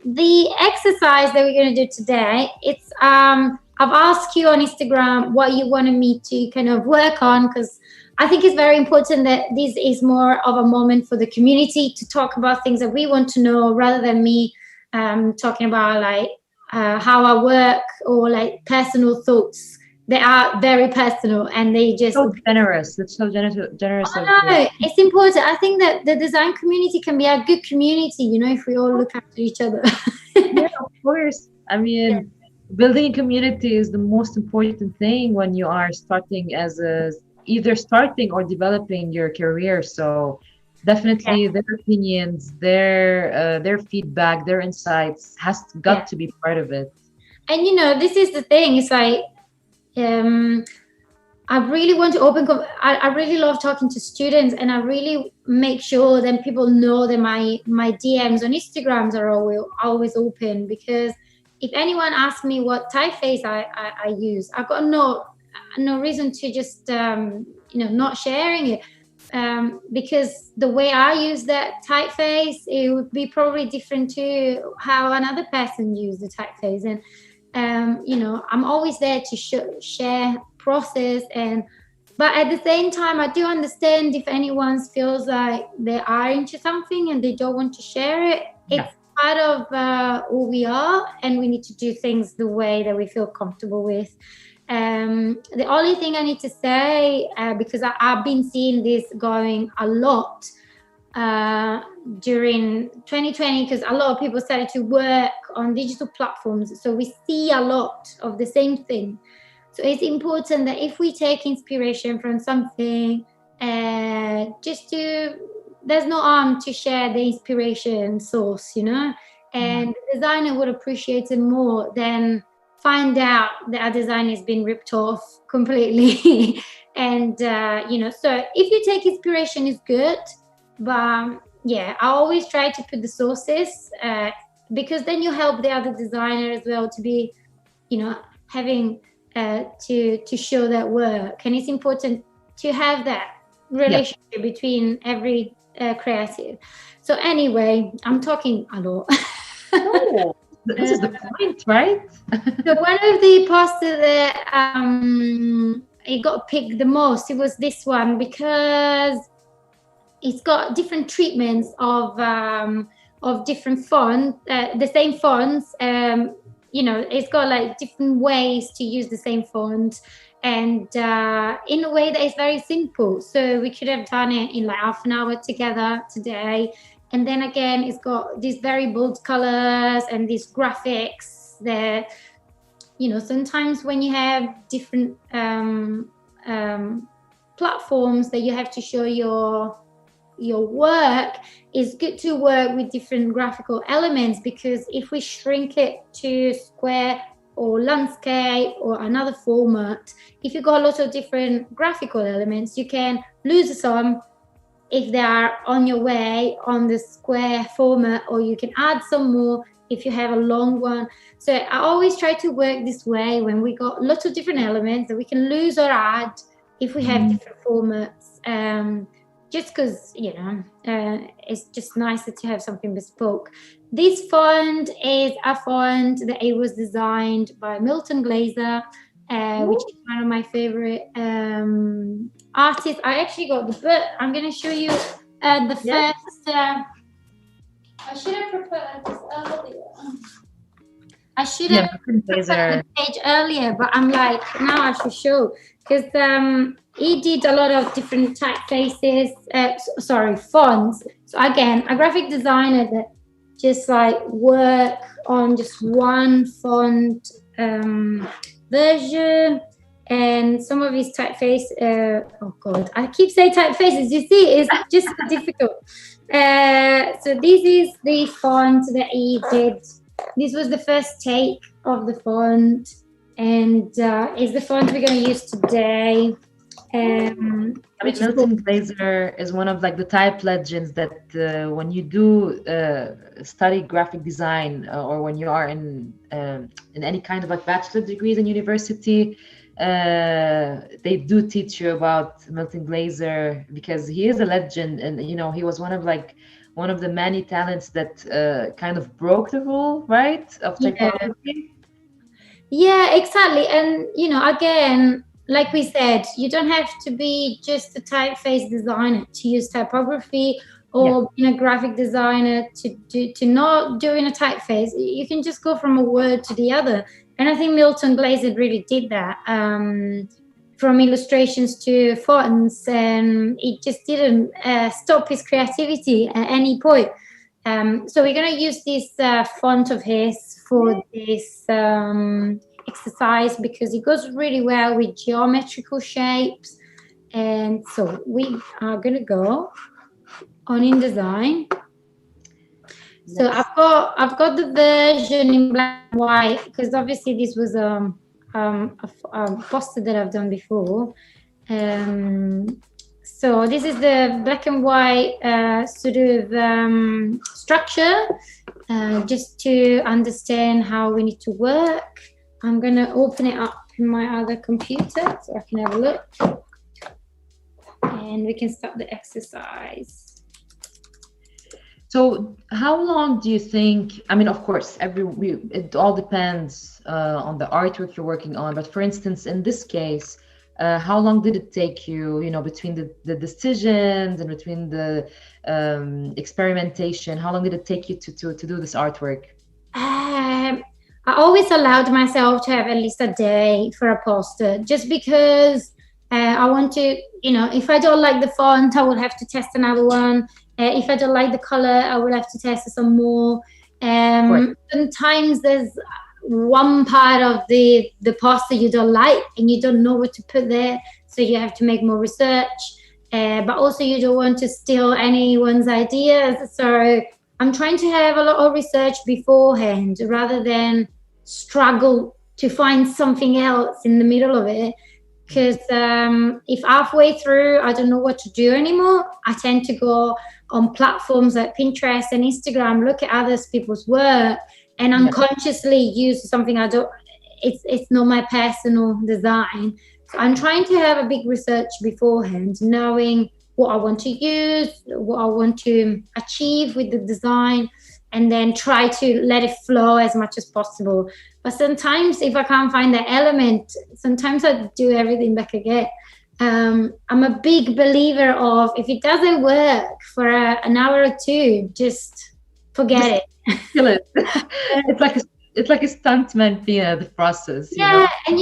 S2: the exercise that we're going to do today, it's I've asked you on Instagram what you wanted me to kind of work on, because I think it's very important that this is more of a moment for the community to talk about things that we want to know, rather than me talking about like how I work or like personal thoughts. They are very personal, and they just
S1: so generous. It's so generous of
S2: you. It's important. I think that the design community can be a good community, if we all look after each other.
S1: Yeah, of course. I mean, building a community is the most important thing when you are starting either starting or developing your career. So definitely their opinions, their feedback, their insights got to be part of it.
S2: And this is the thing. It's like I really want to I really love talking to students, and I really make sure that people know that my DMs on Instagrams are always open, because if anyone asks me what typeface I use, I've got no reason to just not sharing it, because the way I use that typeface, it would be probably different to how another person used the typeface. And I'm always there to share process, but at the same time, I do understand if anyone feels like they are into something and they don't want to share it. It's part of who we are, and we need to do things the way that we feel comfortable with. The only thing I need to say, because I've been seeing this going a lot during 2020, because a lot of people started to work on digital platforms, so we see a lot of the same thing. So it's important that if we take inspiration from something, there's no harm to share the inspiration source, and the designer would appreciate it more than find out that a design has been ripped off completely. And so if you take inspiration, it's good. But I always try to put the sources, because then you help the other designer as well to be, having to show that work. And it's important to have that relationship between every creative. So anyway, I'm talking a lot.
S1: Oh, this is the point, right?
S2: So one of the posters that it got picked the most, it was this one, because it's got different treatments of different fonts, the same fonts. It's got like different ways to use the same font, and in a way that is very simple. So we could have done it in like half an hour together today. And then again, it's got these very bold colors and these graphics that, sometimes when you have different platforms that you have to show your work, it's good to work with different graphical elements, because if we shrink it to square or landscape or another format, if you've got lots of different graphical elements, you can lose some if they are on your way on the square format, or you can add some more if you have a long one. So I always try to work this way when we got lots of different elements that we can lose or add. if we have different formats, just because, it's just nicer to have something bespoke. This font is a font that it was designed by Milton Glaser, which is one of my favorite artists. I actually got the book. I'm going to show you the first. I should have prepared this earlier. I should have prepared the page earlier, but I'm like, now I should show, because he did a lot of different typefaces, fonts. So again, a graphic designer that just like work on just one font version, and some of his typeface, oh God, I keep saying typefaces, you see, it's just difficult. So this is the font that he did. This was the first take of the font, and is the font we're going to use today.
S1: Milton Glaser is one of like the type legends that when you do study graphic design, or when you are in any kind of like bachelor degrees in university, they do teach you about Milton Glaser, because he is a legend, and he was one of the many talents that kind of broke the rule, right, of typography.
S2: Yeah, exactly. And again, like we said, you don't have to be just a typeface designer to use typography, or being a graphic designer to not doing a typeface. You can just go from a word to the other. And I think Milton Glaser really did that, from illustrations to fonts, and it just didn't stop his creativity at any point. So we're going to use this font of his for this exercise, because it goes really well with geometrical shapes. And so we are going to go on InDesign. So I've got the version in black and white, because obviously this was a poster that I've done before. So this is the black and white sort of structure, just to understand how we need to work. I'm going to open it up in my other computer so I can have a look, and we can start the exercise.
S1: So how long do you think, of course, it all depends on the artwork you're working on, but for instance, in this case, how long did it take you, between the decisions and between the experimentation, how long did it take you to do this artwork?
S2: I always allowed myself to have at least a day for a poster, just because I want to, if I don't like the font, I will have to test another one. If I don't like the color, I will have to test some more. Sometimes there's one part of the poster you don't like, and you don't know what to put there, so you have to make more research. But also you don't want to steal anyone's ideas. So I'm trying to have a lot of research beforehand, rather than struggle to find something else in the middle of it. Because if halfway through I don't know what to do anymore, I tend to go on platforms like Pinterest and Instagram, look at other people's work, and unconsciously use something I don't. It's not my personal design. So I'm trying to have a big research beforehand, knowing what I want to use, what I want to achieve with the design, and then try to let it flow as much as possible. But sometimes if I can't find the element, sometimes I do everything back again. I'm a big believer of, if it doesn't work for an hour or two, just forget it.
S1: Kill it. It's like a stuntman the process.
S2: Yeah, and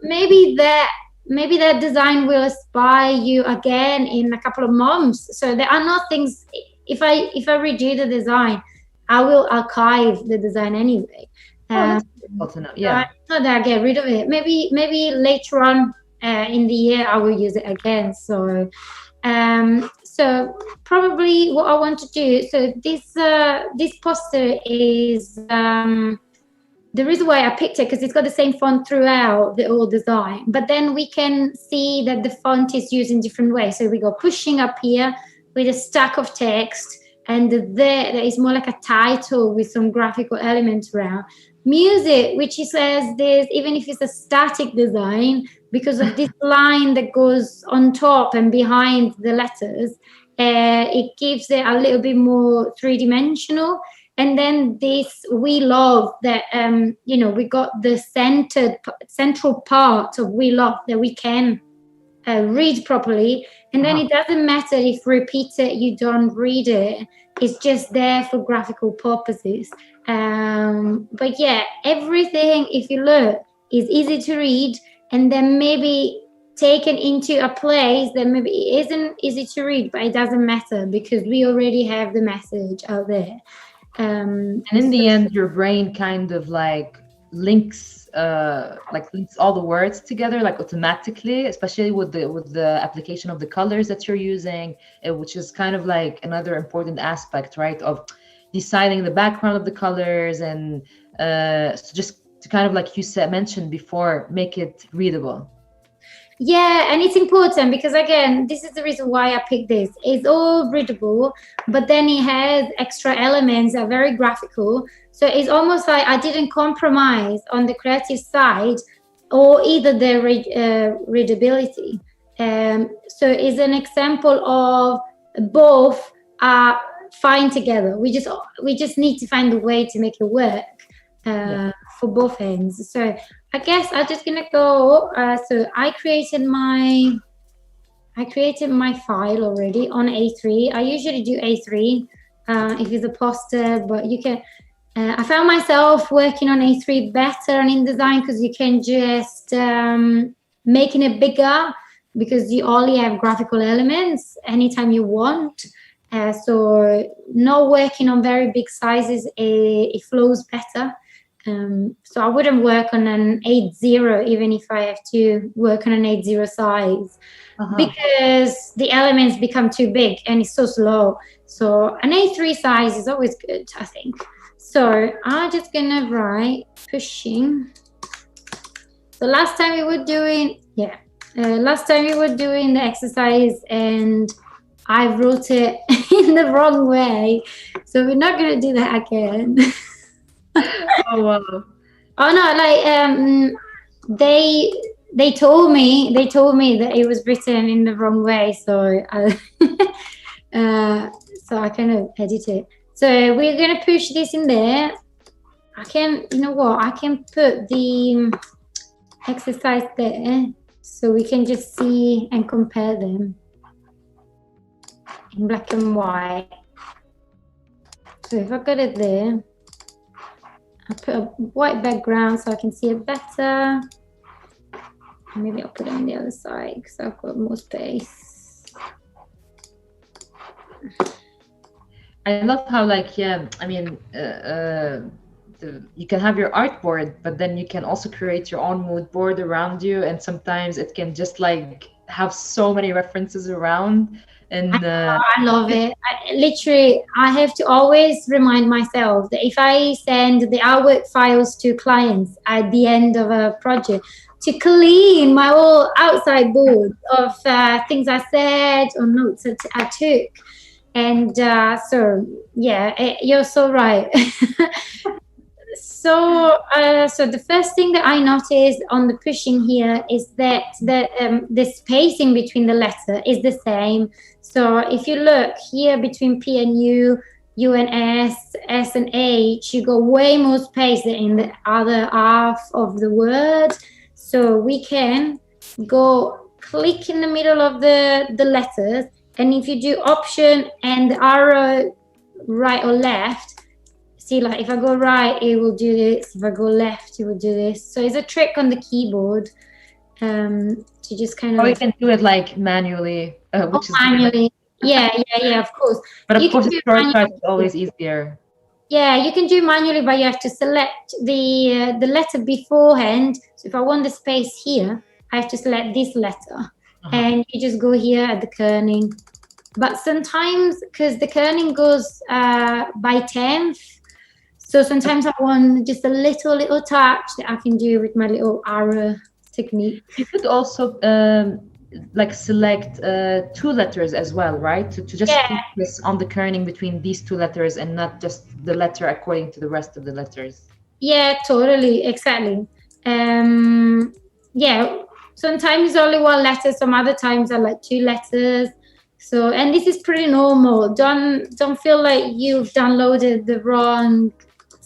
S2: maybe that design will inspire you again in a couple of months. So there are not things. If I redo the design, I will archive the design anyway.
S1: That's difficult to know. Yeah.
S2: Not that I get rid of it. Maybe later on in the year I will use it again. So probably what I want to do. So this poster is the reason why I picked it, because it's got the same font throughout the whole design. But then we can see that the font is used in different ways. So we go pushing up here with a stack of text, and there is more like a title with some graphical elements around. music, which he says there's, even if it's a static design, because of this line that goes on top and behind the letters, it gives it a little bit more three-dimensional. And then this, we love that, we got the central part of we love that we can read properly. And then it doesn't matter if repeat it, you don't read it. It's just there for graphical purposes. But yeah, everything, if you look, is easy to read, and then maybe taken into a place that maybe it isn't easy to read, but it doesn't matter because we already have the message out there.
S1: And in the end, your brain kind of like links all the words together, like automatically, especially with the application of the colors that you're using, which is kind of like another important aspect, right, of deciding the background of the colors, and so just to kind of, like you mentioned before, make it readable.
S2: Yeah, and it's important because, again, this is the reason why I picked this. It's all readable, but then it has extra elements that are very graphical. So it's almost like I didn't compromise on the creative side or either the readability. So it's an example of both are fine together. We just need to find a way to make it work for both ends. So I guess I'm just gonna go. So I created my file already on A3. I usually do A3 if it's a poster, but you can. I found myself working on A3 better on InDesign because you can just making it bigger because you only have graphical elements anytime you want. So not working on very big sizes, it flows better. So I wouldn't work on an 8.0 even if I have to work on an 8.0 size because the elements become too big and it's so slow. So an A3 size is always good, I think. So I'm just gonna write pushing. So last time we were doing the exercise and I wrote it in the wrong way. So we're not gonna do that again.
S1: Oh wow!
S2: Oh no! They told me that it was written in the wrong way, so I kind of edit it. So we're gonna push this in there. I can put the exercise there, so we can just see and compare them in black and white. So if I got it there. I'll put a white background so I can see it better. Maybe I'll put it on the other side because I've got more space.
S1: I love how, like, you can have your artboard, but then you can also create your own mood board around you, and sometimes it can just like have so many references around. And
S2: I love it. I have to always remind myself that if I send the artwork files to clients at the end of a project, to clean my whole outside board of things I said or notes that I took. And so, yeah, you're so right. So the first thing that I noticed on the pushing here is that the spacing between the letter is the same. So if you look here between P and U, U and S and H, you got way more space than in the other half of the word. So we can go click in the middle of the letters, and if you do Option and the arrow right or left, see, like if I go right, it will do this. If I go left, it will do this. So it's a trick on the keyboard to just kind of.
S1: Or you can do it like manually, which is
S2: manually. Yeah, of course.
S1: But of course, the shortcut is always easier.
S2: Yeah, you can do manually, but you have to select the letter beforehand. So if I want the space here, I have to select this letter, and you just go here at the kerning. But sometimes, because the kerning goes by 10th, so sometimes I want just a little touch that I can do with my little arrow technique.
S1: You could also like select 2 letters as well, right? To just focus on the kerning between these 2 letters and not just the letter according to the rest of the letters.
S2: Yeah, totally, exactly. Yeah, sometimes only one letter, some other times are like two letters. So, and this is pretty normal. Don't feel like you've downloaded the wrong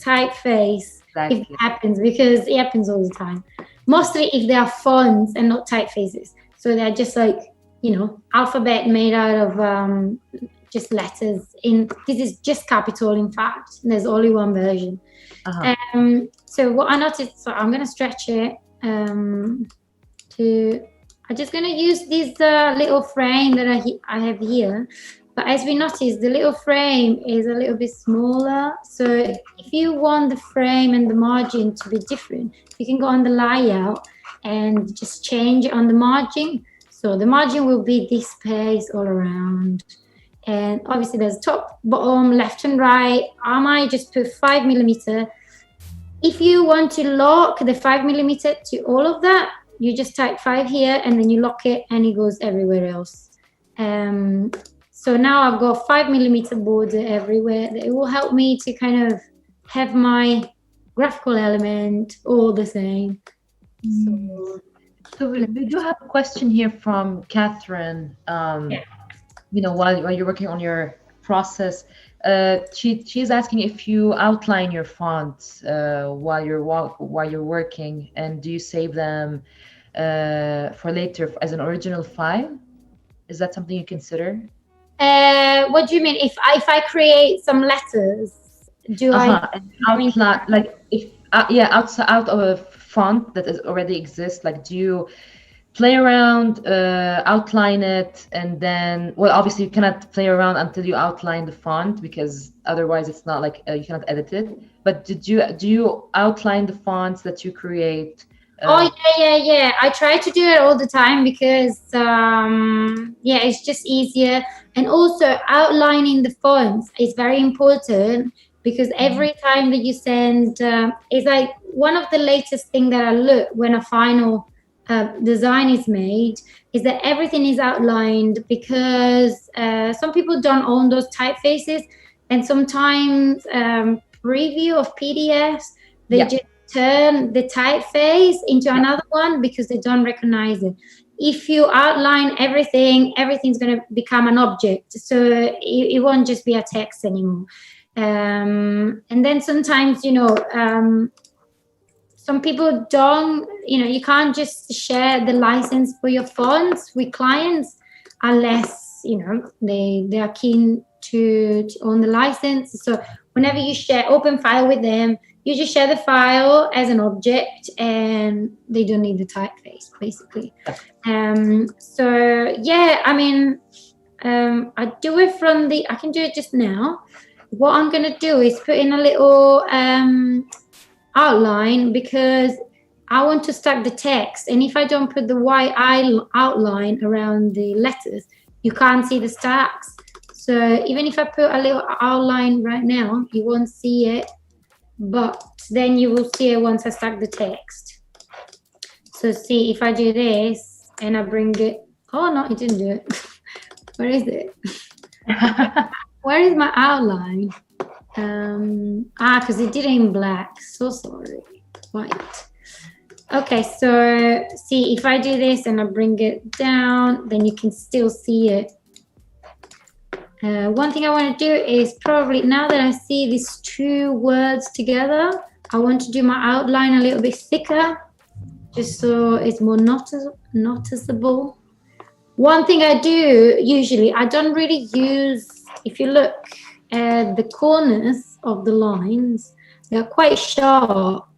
S2: typeface if it
S1: Exactly.
S2: happens, because it happens all the time. Mostly if they are fonts and not typefaces. So they're just like, alphabet made out of just letters. This is just capital, in fact. There's only one version.
S1: Uh-huh.
S2: So what I noticed, so I'm going to stretch it I'm just going to use this little frame that I have here. But as we noticed, the little frame is a little bit smaller. So if you want the frame and the margin to be different, you can go on the layout and just change it on the margin. So the margin will be this space all around. And obviously there's top, bottom, left and right. I might just put 5mm. If you want to lock the 5mm to all of that, you just type 5 here and then you lock it and it goes everywhere else. So now I've got 5mm border everywhere. It will help me to kind of have my graphical element all the same.
S1: So we do have a question here from Catherine. While you're working on your process, she's asking if you outline your fonts while you're working, and do you save them for later as an original file? Is that something you consider?
S2: What do you mean? If I create some letters, do I
S1: outline, like if out of a font that is already exists, like do you play around, outline it, and then, well, obviously you cannot play around until you outline the font, because otherwise it's not like you cannot edit it. But do you outline the fonts that you create?
S2: Yeah. I try to do it all the time because it's just easier. And also outlining the fonts is very important, because every time that you send, it's like one of the latest thing that I look when a final design is made, is that everything is outlined, because some people don't own those typefaces, and sometimes preview of PDFs, they just turn the typeface into another one because they don't recognize it. If you outline everything, everything's going to become an object, so it won't just be a text anymore. And then sometimes some people don't, you can't just share the license for your fonts with clients unless, they are keen to own the license. So whenever you share open file with them, you just share the file as an object and they don't need the typeface, basically. I do it I can do it just now. What I'm going to do is put in a little outline, because I want to stack the text, and if I don't put the white outline around the letters, you can't see the stacks. So even if I put a little outline right now, you won't see it, but then you will see it once I stack the text. So see, if I do this and I bring it, oh no, it didn't do it. Where is it? Where is my outline? Because it did it in black. So sorry. White. Okay, so see, if I do this and I bring it down, then you can still see it. One thing I want to do is probably, now that I see these two words together, I want to do my outline a little bit thicker, just so it's more noticeable. One thing I do usually, I don't really use, if you look at the corners of the lines, they're quite sharp.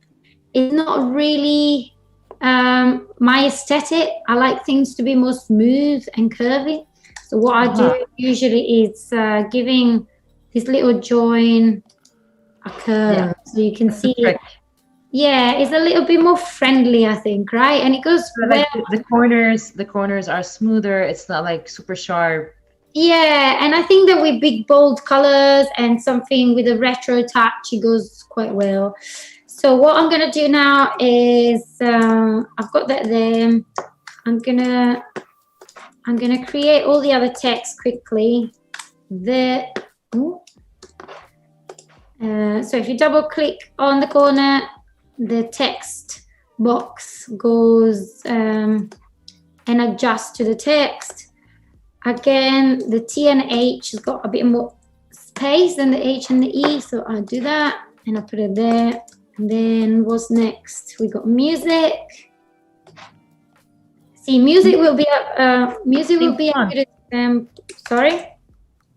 S2: It's not really my aesthetic. I like things to be more smooth and curvy. So what I do usually is giving this little join a curve, so you can see it. Yeah, it's a little bit more friendly, I think, right? And it goes
S1: like the corners are smoother. It's not like super sharp.
S2: Yeah, and I think that with big bold colors and something with a retro touch, it goes quite well. So what I'm gonna do now is I've got that there. I'm gonna create all the other text quickly. So if you double click on the corner, the text box goes and adjusts to the text. Again, the T and H has got a bit more space than the H and the E, so I'll do that and I'll put it there. And then what's next? We got music. See, music will be a good sorry?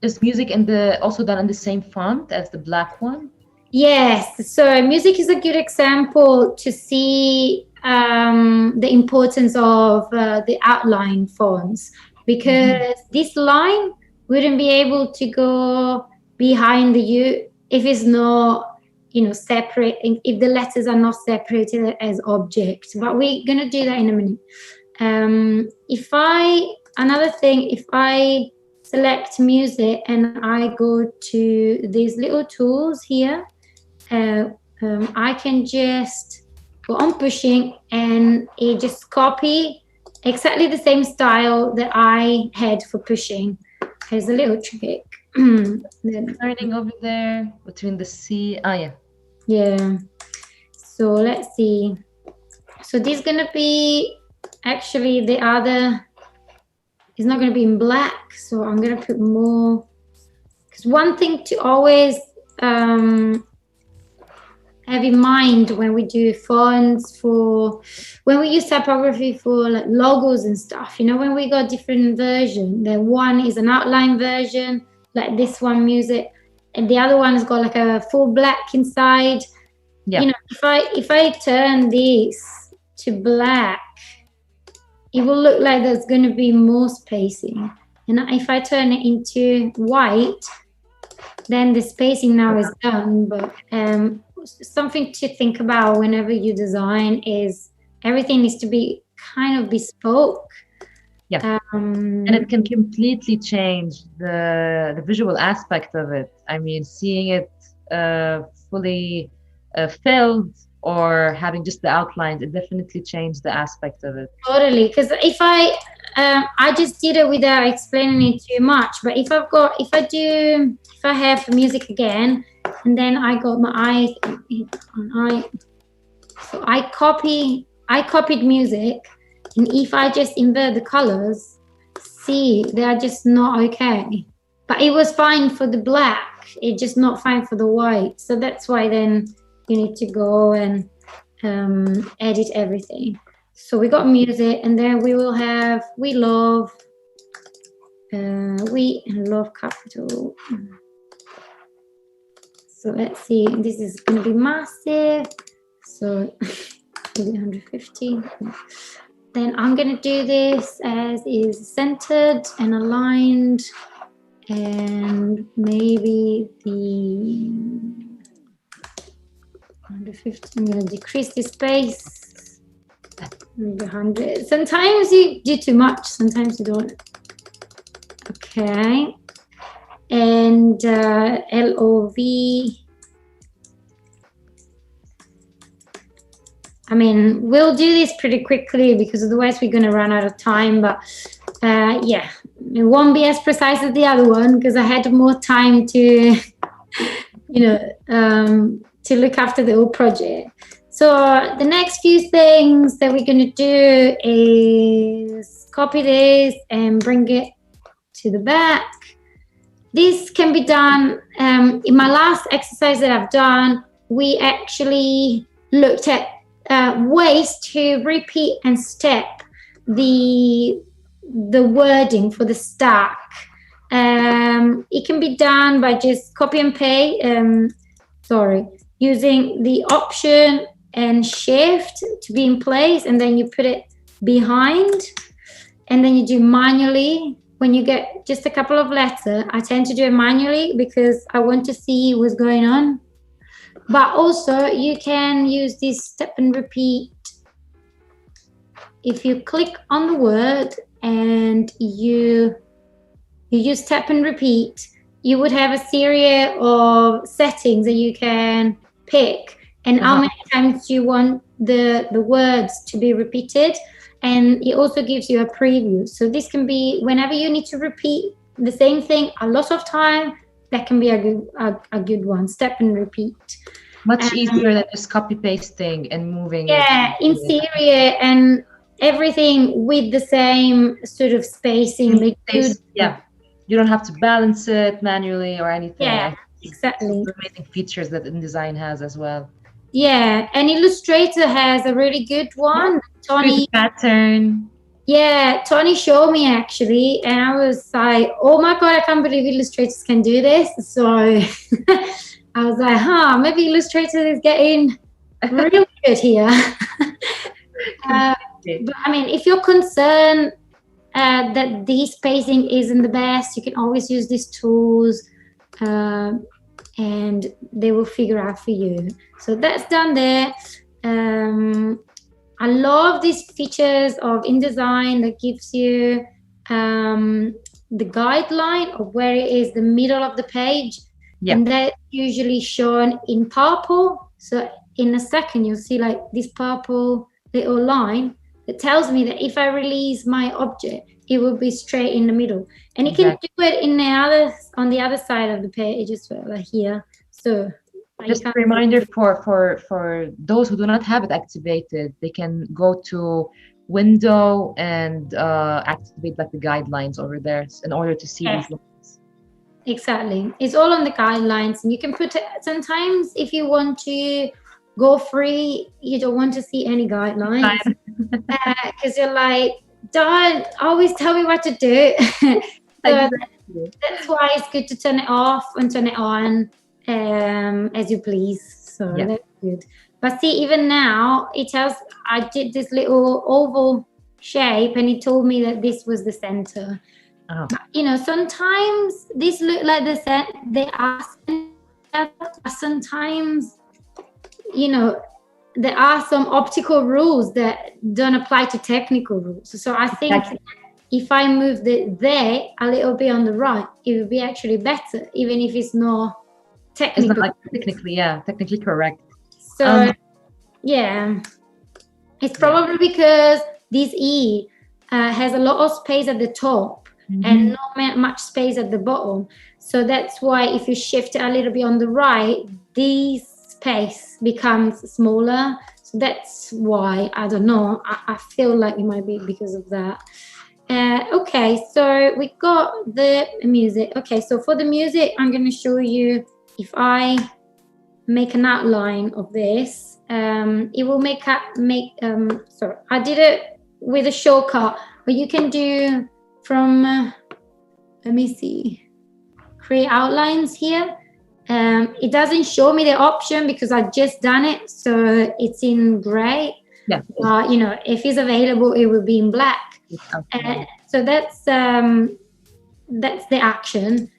S1: Is music also done in the same font as the black one?
S2: Yes, so music is a good example to see the importance of the outline fonts, because this line wouldn't be able to go behind the U if it's not, you know, separate, if the letters are not separated as objects. But we're going to do that in a minute. Another thing, if I select music and I go to these little tools here, I can just go on pushing and it just copy exactly the same style that I had for pushing. Here's a little trick.
S1: Turning over there between the C.
S2: Yeah. So let's see. So this is gonna be actually the other. It's not gonna be in black. So I'm gonna put more. Because one thing to always have in mind when we do fonts when we use typography for like logos and stuff, you know, when we got different versions, then one is an outline version, like this one, music, and the other one has got like a full black inside. Yeah. You know, if I turn this to black, it will look like there's going to be more spacing. And if I turn it into white, then the spacing now is done. But something to think about whenever you design is everything needs to be kind of bespoke.
S1: Yeah, and it can completely change the visual aspect of it. I mean, seeing it fully filled or having just the outlines, it definitely changed the aspect of it.
S2: Totally, because if I just did it without explaining it too much, but if I have music again, and then I got my eyes on so I copied music, and if I just invert the colors, see, they are just not okay. But it was fine for the black, it's just not fine for the white. So that's why then you need to go and edit everything. So we got music, and then we will have we love capital. So let's see, this is going to be massive. So 150. Then I'm going to do this as is centered and aligned, and maybe the 150. I'm going to decrease the space. 100. Sometimes you do too much, sometimes you don't. Okay. And LOV. I mean, we'll do this pretty quickly because otherwise we're going to run out of time. But yeah, it won't be as precise as the other one because I had more time to, to look after the whole project. So the next few things that we're going to do is copy this and bring it to the back. This can be done. In my last exercise that I've done, we actually looked at ways to repeat and step the wording for the stack. It can be done by just copy and paste, using the Option and Shift to be in place, and then you put it behind, and then you do manually. When you get just a couple of letters, I tend to do it manually because I want to see what's going on. But also you can use this step and repeat. If you click on the word and you use step and repeat, you would have a series of settings that you can pick, and how many times you want the words to be repeated. And it also gives you a preview. So this can be whenever you need to repeat the same thing a lot of time, that can be a good one. Step and repeat.
S1: Much easier than just copy pasting and moving it.
S2: Yeah, interior and everything with the same sort of spacing.
S1: Yeah, you don't have to balance it manually or anything.
S2: Yeah, exactly.
S1: Amazing features that InDesign has as well.
S2: Yeah, and Illustrator has a really good one.
S1: Yeah.
S2: Tony
S1: pattern.
S2: Yeah, Tony showed me actually, and I was like, "Oh my god, I can't believe illustrators can do this!" So I was like, maybe Illustrator is getting real good here." But I mean, if you're concerned that the spacing isn't the best, you can always use these tools, and they will figure out for you. So that's done there. I love these features of InDesign that gives you the guideline of where it is the middle of the page. Yeah. And that's usually shown in purple. So in a second, you'll see like this purple little line that tells me that if I release my object, it will be straight in the middle. And you can do it on the other side of the page as well, like here. So just a reminder for those who do not have it activated, they can go to window and activate like the guidelines over there in order to see these lines. Exactly. It's all on the guidelines, and you can put it sometimes if you want to go free, you don't want to see any guidelines because you're like, don't always tell me what to do. So that's why it's good to turn it off and turn it on as you please. So that's good. But see, even now it tells I did this little oval shape and it told me that this was the center. But, you know, sometimes these look like the center. They are sometimes, you know, there are some optical rules that don't apply to technical rules. So I think if I moved it there a little bit on the right, it would be actually better, even if it's not technically. It's not like technically correct. So it's probably because this E has a lot of space at the top and not much space at the bottom. So that's why if you shift it a little bit on the right, this space becomes smaller. So that's why, I don't know, I feel like it might be because of that. Okay, so we got the music. Okay, so for the music, I'm going to show you if I make an outline of this. It will sorry, I did it with a shortcut, but you can do from, let me see, create outlines here. It doesn't show me the option because I just done it, so it's in gray. Yeah. You know, if it's available, it will be in black. So that's the action.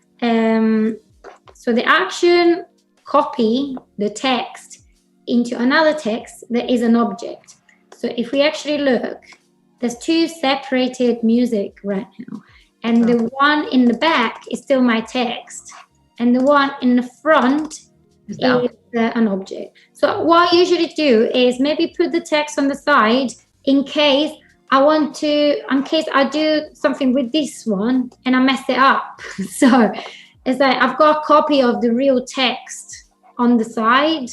S2: So the action, copy the text into another text that is an object. So if we actually look, there's two separated music right now, and the one in the back is still my text, and the one in the front is an object. So what I usually do is maybe put the text on the side in case I do something with this one and I mess it up. So it's like I've got a copy of the real text on the side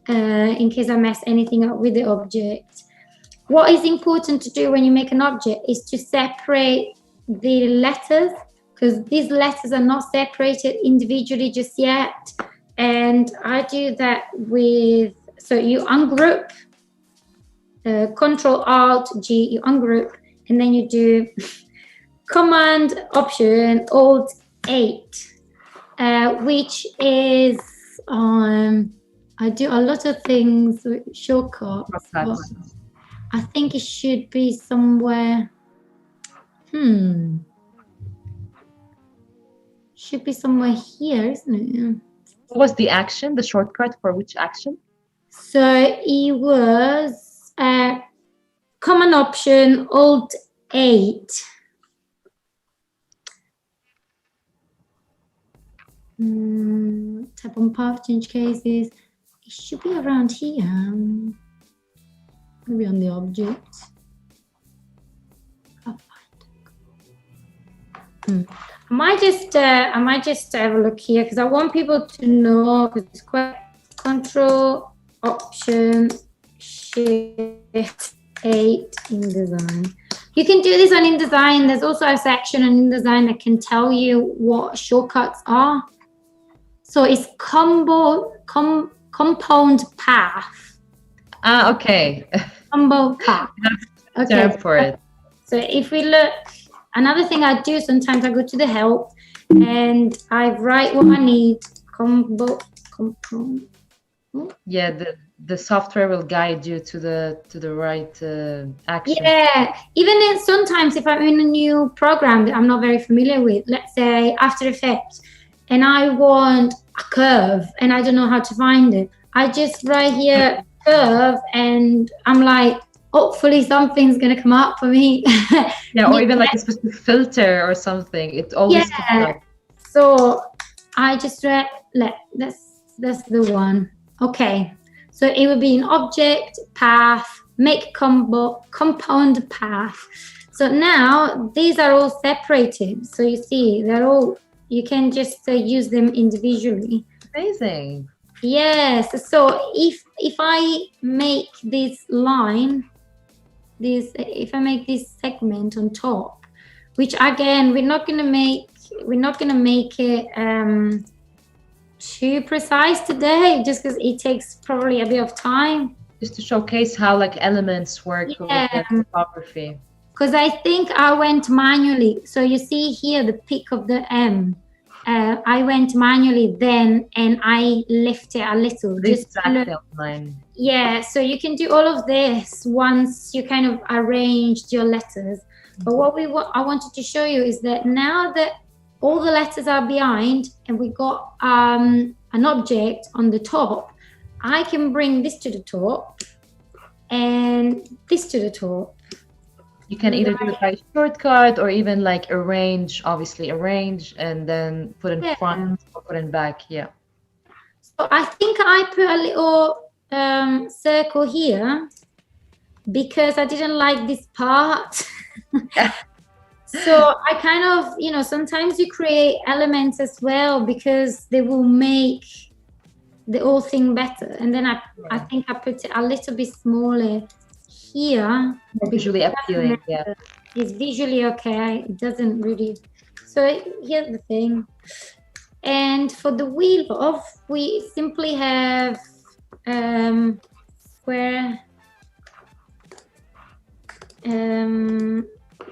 S2: in case I mess anything up with the object. What is important to do when you make an object is to separate the letters, because these letters are not separated individually just yet. And I do that so you ungroup, Control Alt G, you ungroup, and then you do Command Option Alt 8, which is I do a lot of things with shortcut. I think it should be somewhere. Should be somewhere here, isn't it? What was the action? The shortcut for which action? So it was Command Option Alt 8. Tap on path, change cases. It should be around here. Maybe on the object. I might just have a look here because I want people to know, because it's quite Control Option Shift 8 InDesign. You can do this on InDesign. There's also a section on InDesign that can tell you what shortcuts are. So it's compound path.
S1: Okay.
S2: Combo path.
S1: Okay. For it.
S2: So if we look, another thing I do sometimes, I go to the help and I write what I need. Compound.
S1: Yeah, the software will guide you to the right action.
S2: Yeah, even then sometimes if I'm in a new program that I'm not very familiar with, let's say After Effects, and I want a curve and I don't know how to find it, I just write here curve and I'm like, hopefully something's gonna come up for me.
S1: Yeah, or even like a specific filter or something. It always comes up.
S2: So I just read, that's the one. Okay, so it would be an object, path, make compound path. So now these are all separated. So you see, they're all, you can just use them individually.
S1: Amazing.
S2: Yes, so if I make this line, if I make this segment on top, which again, we're not gonna make it too precise today, just because it takes probably a bit of time.
S1: Just to showcase how like elements work with the typography.
S2: Because I think I went manually. So you see here the peak of the M. I went manually then and I left it a little.
S1: This exact outline.
S2: Yeah, so you can do all of this once you kind of arranged your letters. But what I wanted to show you is that now that all the letters are behind and we got an object on the top, I can bring this to the top and this to the top.
S1: You can either do it by shortcut or even like arrange and then put in front or put in back. Yeah.
S2: So I think I put a little circle here because I didn't like this part. So I kind of, sometimes you create elements as well because they will make the whole thing better. And then I think I put it a little bit smaller here.
S1: Visually appealing, yeah.
S2: It's visually okay. It doesn't really. So here's the thing. And for the wheel off, we simply have square.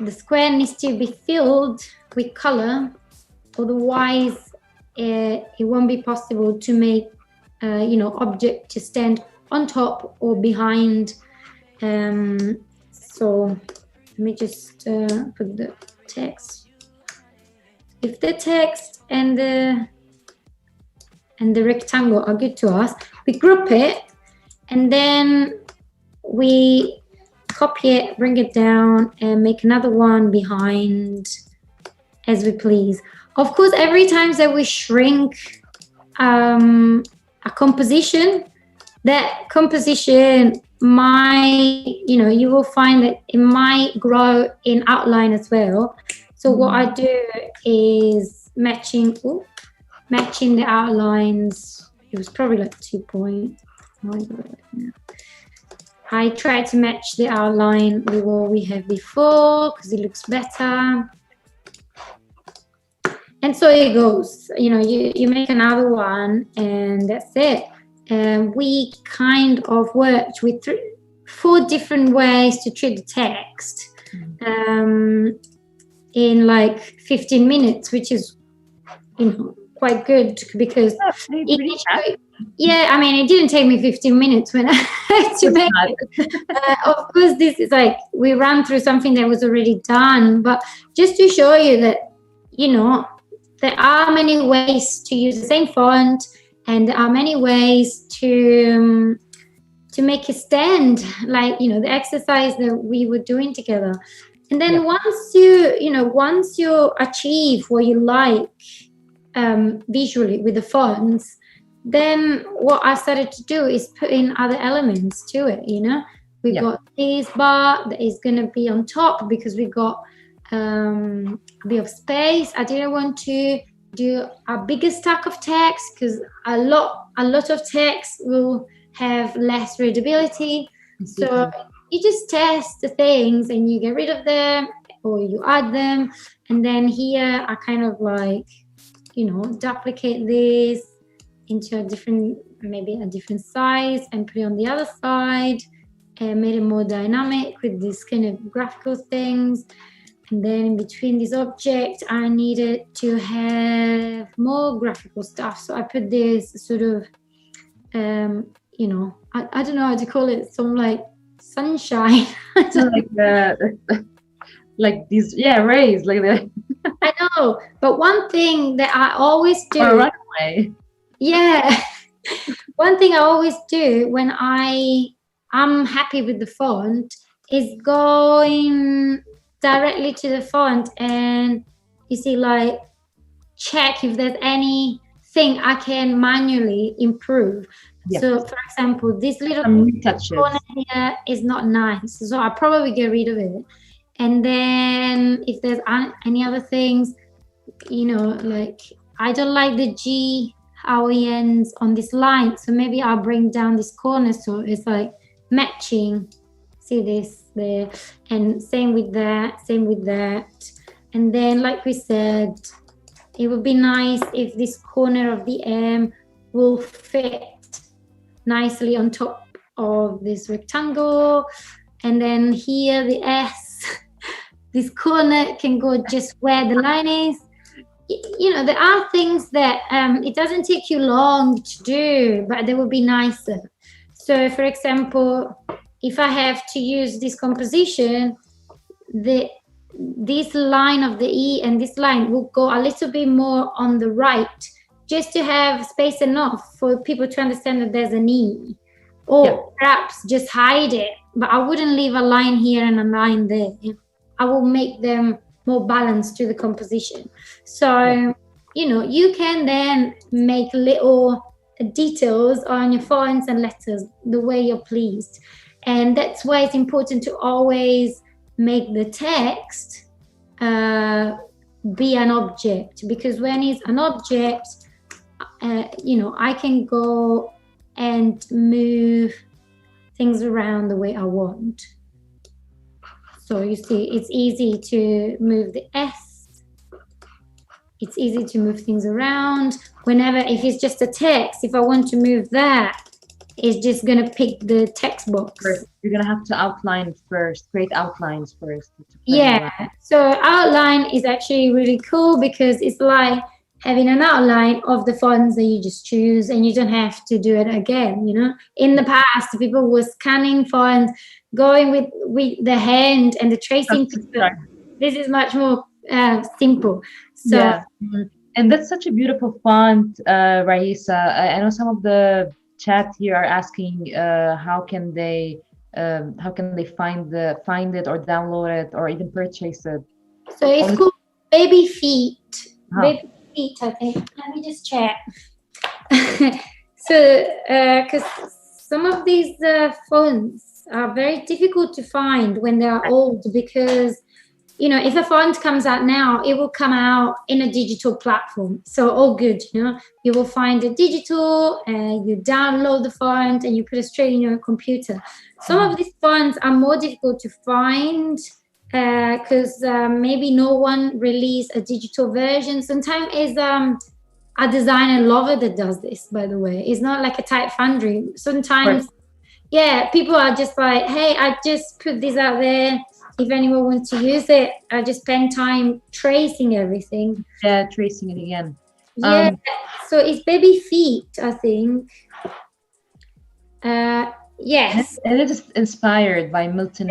S2: The square needs to be filled with color, otherwise it won't be possible to make object to stand on top or behind. So let me just put the text. If the text and the rectangle are good to us, we group it and then we copy it, bring it down and make another one behind as we please. Of course, every time that we shrink a composition, that composition might, you will find that it might grow in outline as well. So what I do is matching the outlines. It was probably like 2 points. I try to match the outline with what we had before because it looks better. And so it goes, you make another one and that's it. We kind of worked with 4 different ways to treat the text in like 15 minutes, which is, quite good because it didn't take me 15 minutes when I had to make it. Of course, this is like we ran through something that was already done, but just to show you that, there are many ways to use the same font and there are many ways to make it stand, like, the exercise that we were doing together. And then once you achieve what you like, visually with the fonts, then what I started to do is put in other elements to it. We've got this bar that is going to be on top because we got a bit of space. I didn't want to do a bigger stack of text because a lot of text will have less readability. So you just test the things and you get rid of them or you add them. And then here I kind of like, duplicate this into maybe a different size and put it on the other side and made it more dynamic with these kind of graphical things. And then in between this object, I needed to have more graphical stuff. So I put this sort of, I don't know how to call it, some like sunshine.
S1: Like these, rays, like that.
S2: I know, but one thing that I always do.
S1: Or a runway.
S2: Yeah. One thing I always do when I'm happy with the font is going directly to the font and you see, like, check if there's anything I can manually improve. Yep. So for example, this little corner here is not nice, so I'll probably get rid of it. And then if there's any other things, like I don't like the G how it ends on this line, so maybe I'll bring down this corner so it's like matching. See this there, and same with that. And then, like we said, it would be nice if this corner of the M will fit nicely on top of this rectangle. And then here the S, this corner can go just where the line is. There are things that it doesn't take you long to do, but they would be nicer. So for example, if I have to use this composition, this line of the E and this line will go a little bit more on the right, just to have space enough for people to understand that there's an E. Or perhaps just hide it, but I wouldn't leave a line here and a line there. I will make them more balanced to the composition. So, you can then make little details on your fonts and letters the way you're pleased. And that's why it's important to always make the text be an object, because when it's an object, I can go and move things around the way I want. So you see, it's easy to move the S. It's easy to move things around. If it's just a text, if I want to move that, it's just going to pick the text box.
S1: You're going to have to outline first, create outlines first.
S2: Yeah, so outline is actually really cool because it's like having an outline of the fonts that you just choose and you don't have to do it again, In the past, people were scanning fonts, going with the hand and the tracing. This is much more simple. So.
S1: Yeah. And that's such a beautiful font, Raissa. I know some of the chat here are asking how can they find it or download it or even purchase it.
S2: So it's called Baby Feet. Baby Feet, I think. Let me just check. So because some of these fonts are very difficult to find when they are old, because if a font comes out now, it will come out in a digital platform. So all good, you will find it digital and you download the font and you put it straight in your computer. Some of these fonts are more difficult to find because maybe no one released a digital version. Sometimes it's a designer lover that does this, by the way. It's not like a Type Foundry. Sometimes, people are just like, hey, I just put this out there. If anyone wants to use it, I just spend time tracing everything.
S1: Yeah, tracing it again.
S2: Yeah, so it's Baby Feet, I think. Yes.
S1: And it is inspired by Milton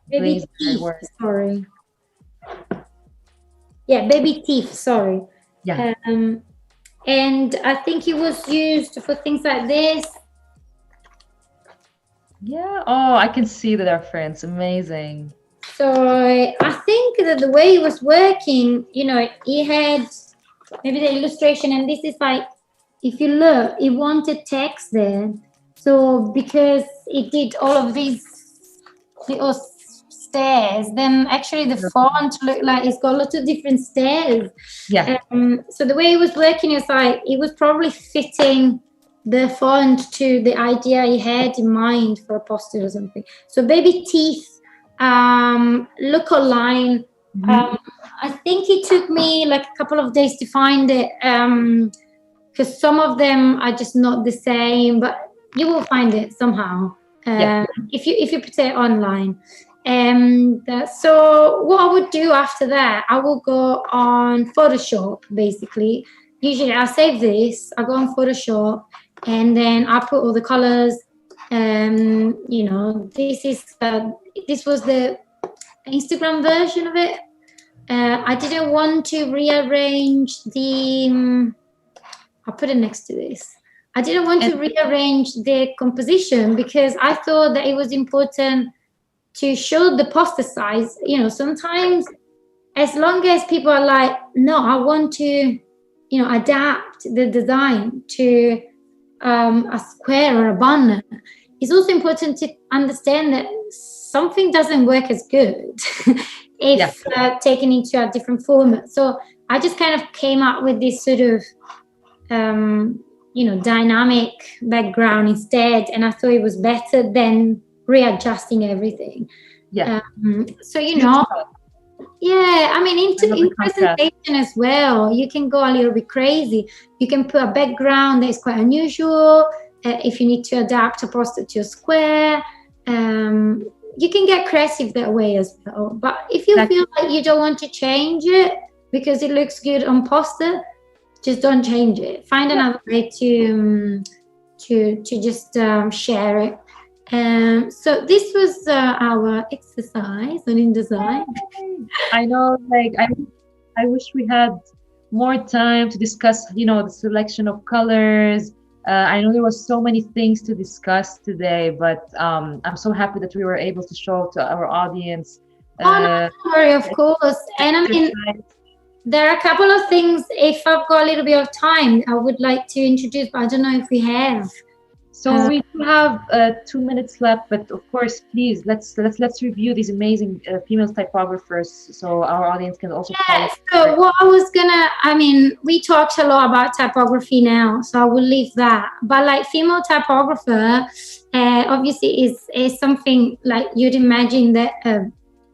S2: Baby Teeth, sorry. Yeah, Baby Teeth, sorry.
S1: Yeah.
S2: And I think it was used for things like this.
S1: Yeah. Oh, I can see the difference. Amazing.
S2: So I think that the way it was working, it had maybe the illustration, and this is like, if you look, it wanted text there. So because it did all of these little stairs, then actually the font looked like it's got lots of different stairs.
S1: Yeah.
S2: So the way it was working is like it was probably fitting the font to the idea he had in mind for a poster or something. So baby teeth, look online. I think it took me like a couple of days to find it, because some of them are just not the same, but you will find it somehow if you put it online. And so what I would do after that, I will go on Photoshop. Basically, usually I save this, I go on Photoshop, and then I put all the colors. You know, this was the Instagram version of it. I didn't want to rearrange the. I'll put it next to this. I didn't want to rearrange the composition because I thought that it was important to show the poster size. You know, sometimes as long as people are like, no, I want to, you know, adapt the design to a square or a banner, it's also important to understand that something doesn't work as good if taken into a different format. So I just kind of came up with this sort of you know, dynamic background instead, and I thought it was better than readjusting everything. So you know, I mean, in presentation as well, you can go a little bit crazy. You can put a background that is quite unusual. If you need to adapt a poster to a square, you can get creative that way as well. But if you feel like you don't want to change it because it looks good on poster, just don't change it. Find another way to just share it. So this was our exercise on InDesign.
S1: I know, like I wish we had more time to discuss, you know, the selection of colors. I know there was so many things to discuss today, but I'm so happy that we were able to show to our audience.
S2: No worry, of course. And I mean, there are a couple of things, if I've got a little bit of time, I would like to introduce, but I don't know if we have.
S1: So we do have 2 minutes left, but of course, please let's review these amazing female typographers, so our audience can also follow.
S2: So what I was I mean, we talked a lot about typography now, so I will leave that. But like female typographer, obviously is something like you'd imagine that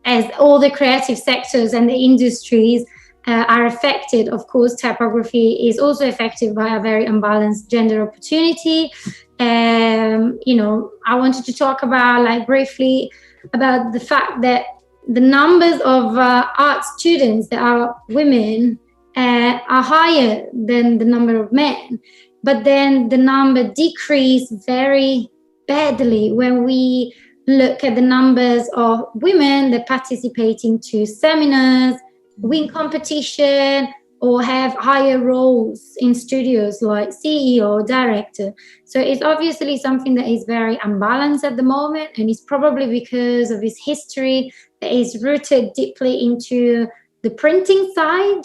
S2: as all the creative sectors and the industries are affected. Of course, typography is also affected by a very unbalanced gender opportunity. You know, I wanted to talk about, like, briefly about the fact that the numbers of art students that are women are higher than the number of men, but then the number decreased very badly when we look at the numbers of women that participate into seminars, win competition, or have higher roles in studios like CEO, director. So it's obviously something that is very unbalanced at the moment, and it's probably because of its history that is rooted deeply into the printing side.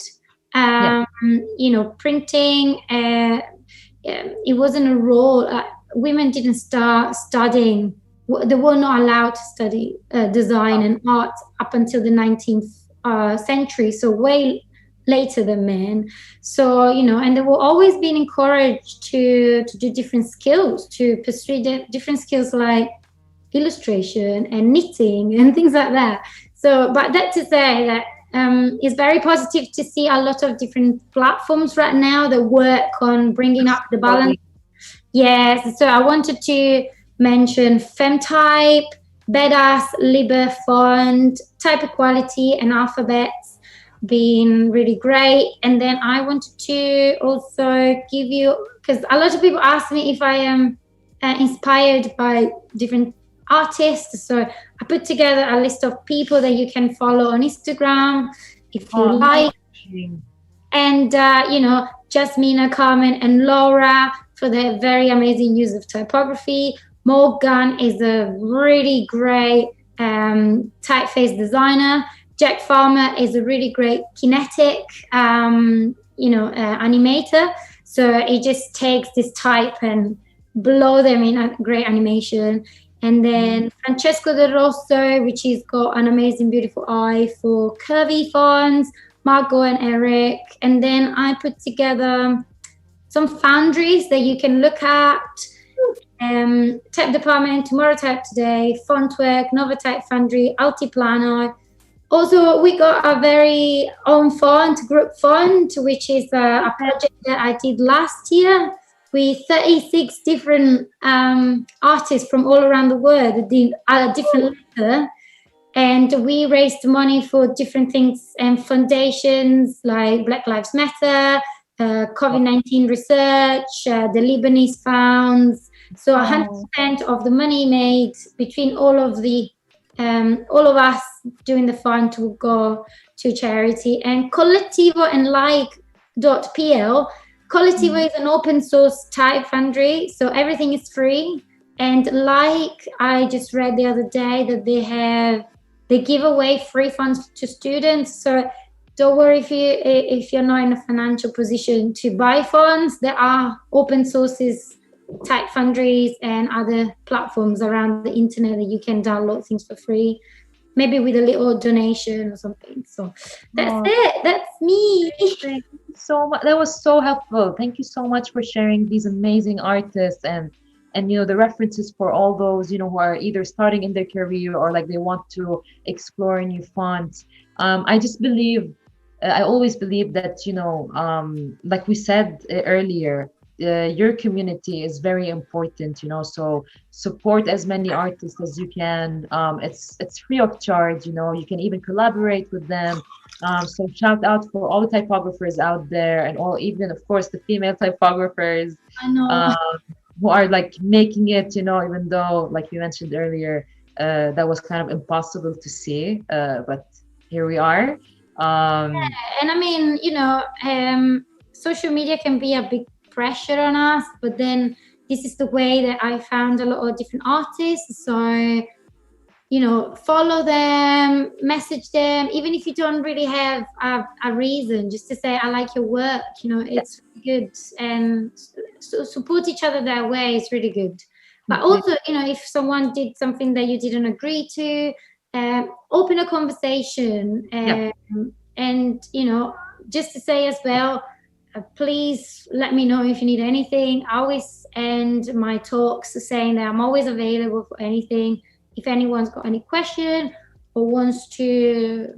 S2: You know, printing, it wasn't a role. Women didn't start studying. They were not allowed to study design and art up until the 19th century, so way later than men. So, you know, and they were always being encouraged to do different skills, to pursue different skills like illustration and knitting and things like that. So, but that to say that it's very positive to see a lot of different platforms right now that work on bringing up the balance. Yes, so I wanted to mention FemType, Badass, Liber Font, Type Equality, and Alphabets being really great. And then I wanted to also give you, because a lot of people ask me if I am inspired by different artists. So I put together a list of people that you can follow on Instagram if you like. And, you know, Jasmina, Carmen, and Laura for their very amazing use of typography. Morgan is a really great typeface designer. Jack Farmer is a really great kinetic, animator. So it just takes this type and blow them in a great animation. And then Francesco De Rosso, which has got an amazing, beautiful eye for curvy fonts, Margot and Eric. And then I put together some foundries that you can look at. Type Department, Tomorrow Type Today, Fontwork, Nova Type Foundry, Altiplano. Also, we got a very own font, group font, which is a project that I did last year with 36 different artists from all around the world that did a different letter. And we raised money for different things and foundations like Black Lives Matter, COVID-19 research, the Lebanese funds. So 100% of the money made between all of us doing the fund will go to charity. And Collectivo and like.pl, Collectivo is an open source type foundry, so everything is free. And like I just read the other day that they give away free funds to students. So don't worry if you're not in a financial position to buy funds. There are open sources, type foundries and other platforms around the internet that you can download things for free, maybe with a little donation or something. So that's it. That's me.
S1: Thank you so much. That was so helpful. Thank you so much for sharing these amazing artists and the references for all those who are either starting in their career or like they want to explore new fonts. I always believe that like we said earlier, your community is very important, so support as many artists as you can. It's free of charge, you can even collaborate with them. So shout out for all the typographers out there, and even of course the female typographers.
S2: I know.
S1: Who are like making it, even though like you mentioned earlier, that was kind of impossible to see, but here we are.
S2: Yeah, and I mean, social media can be a big pressure on us, but then this is the way that I found a lot of different artists. So follow them, message them, even if you don't really have a reason, just to say I like your work. It's really good, and so support each other that way is really good. But also, if someone did something that you didn't agree to, open a conversation, and just to say as well, please let me know if you need anything. I always end my talks saying that I'm always available for anything. If anyone's got any question or wants to,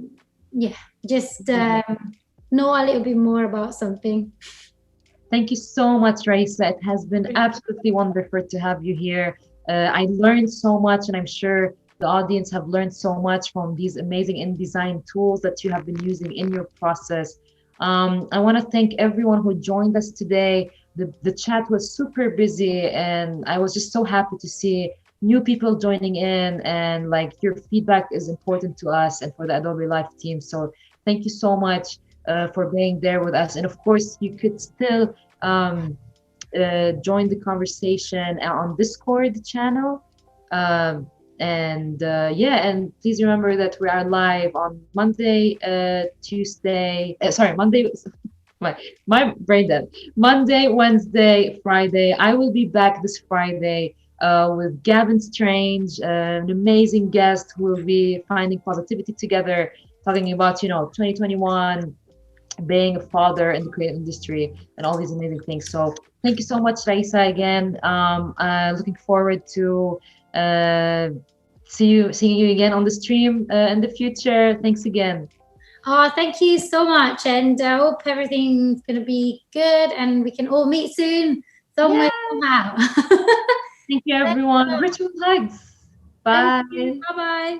S2: just know a little bit more about something.
S1: Thank you so much, Raissa. It has been absolutely wonderful to have you here. I learned so much, and I'm sure the audience have learned so much from these amazing InDesign tools that you have been using in your process. I want to thank everyone who joined us today. The chat was super busy, and I was just so happy to see new people joining in, and like your feedback is important to us and for the Adobe Life team. So thank you so much for being there with us. And of course, you could still join the conversation on Discord channel. And please remember that we are live on Monday, Monday. My brain dead. Monday, Wednesday, Friday. I will be back this Friday with Gavin Strange, an amazing guest who will be finding positivity together, talking about 2021, being a father in the creative industry, and all these amazing things. So thank you so much, Raissa, again. Looking forward to seeing you again on the stream in the future. Thanks again.
S2: Oh, thank you so much, and I hope everything's going to be good and we can all meet soon somewhere somehow.
S1: Thank you, everyone. Virtual hugs. Bye.
S2: Bye-bye.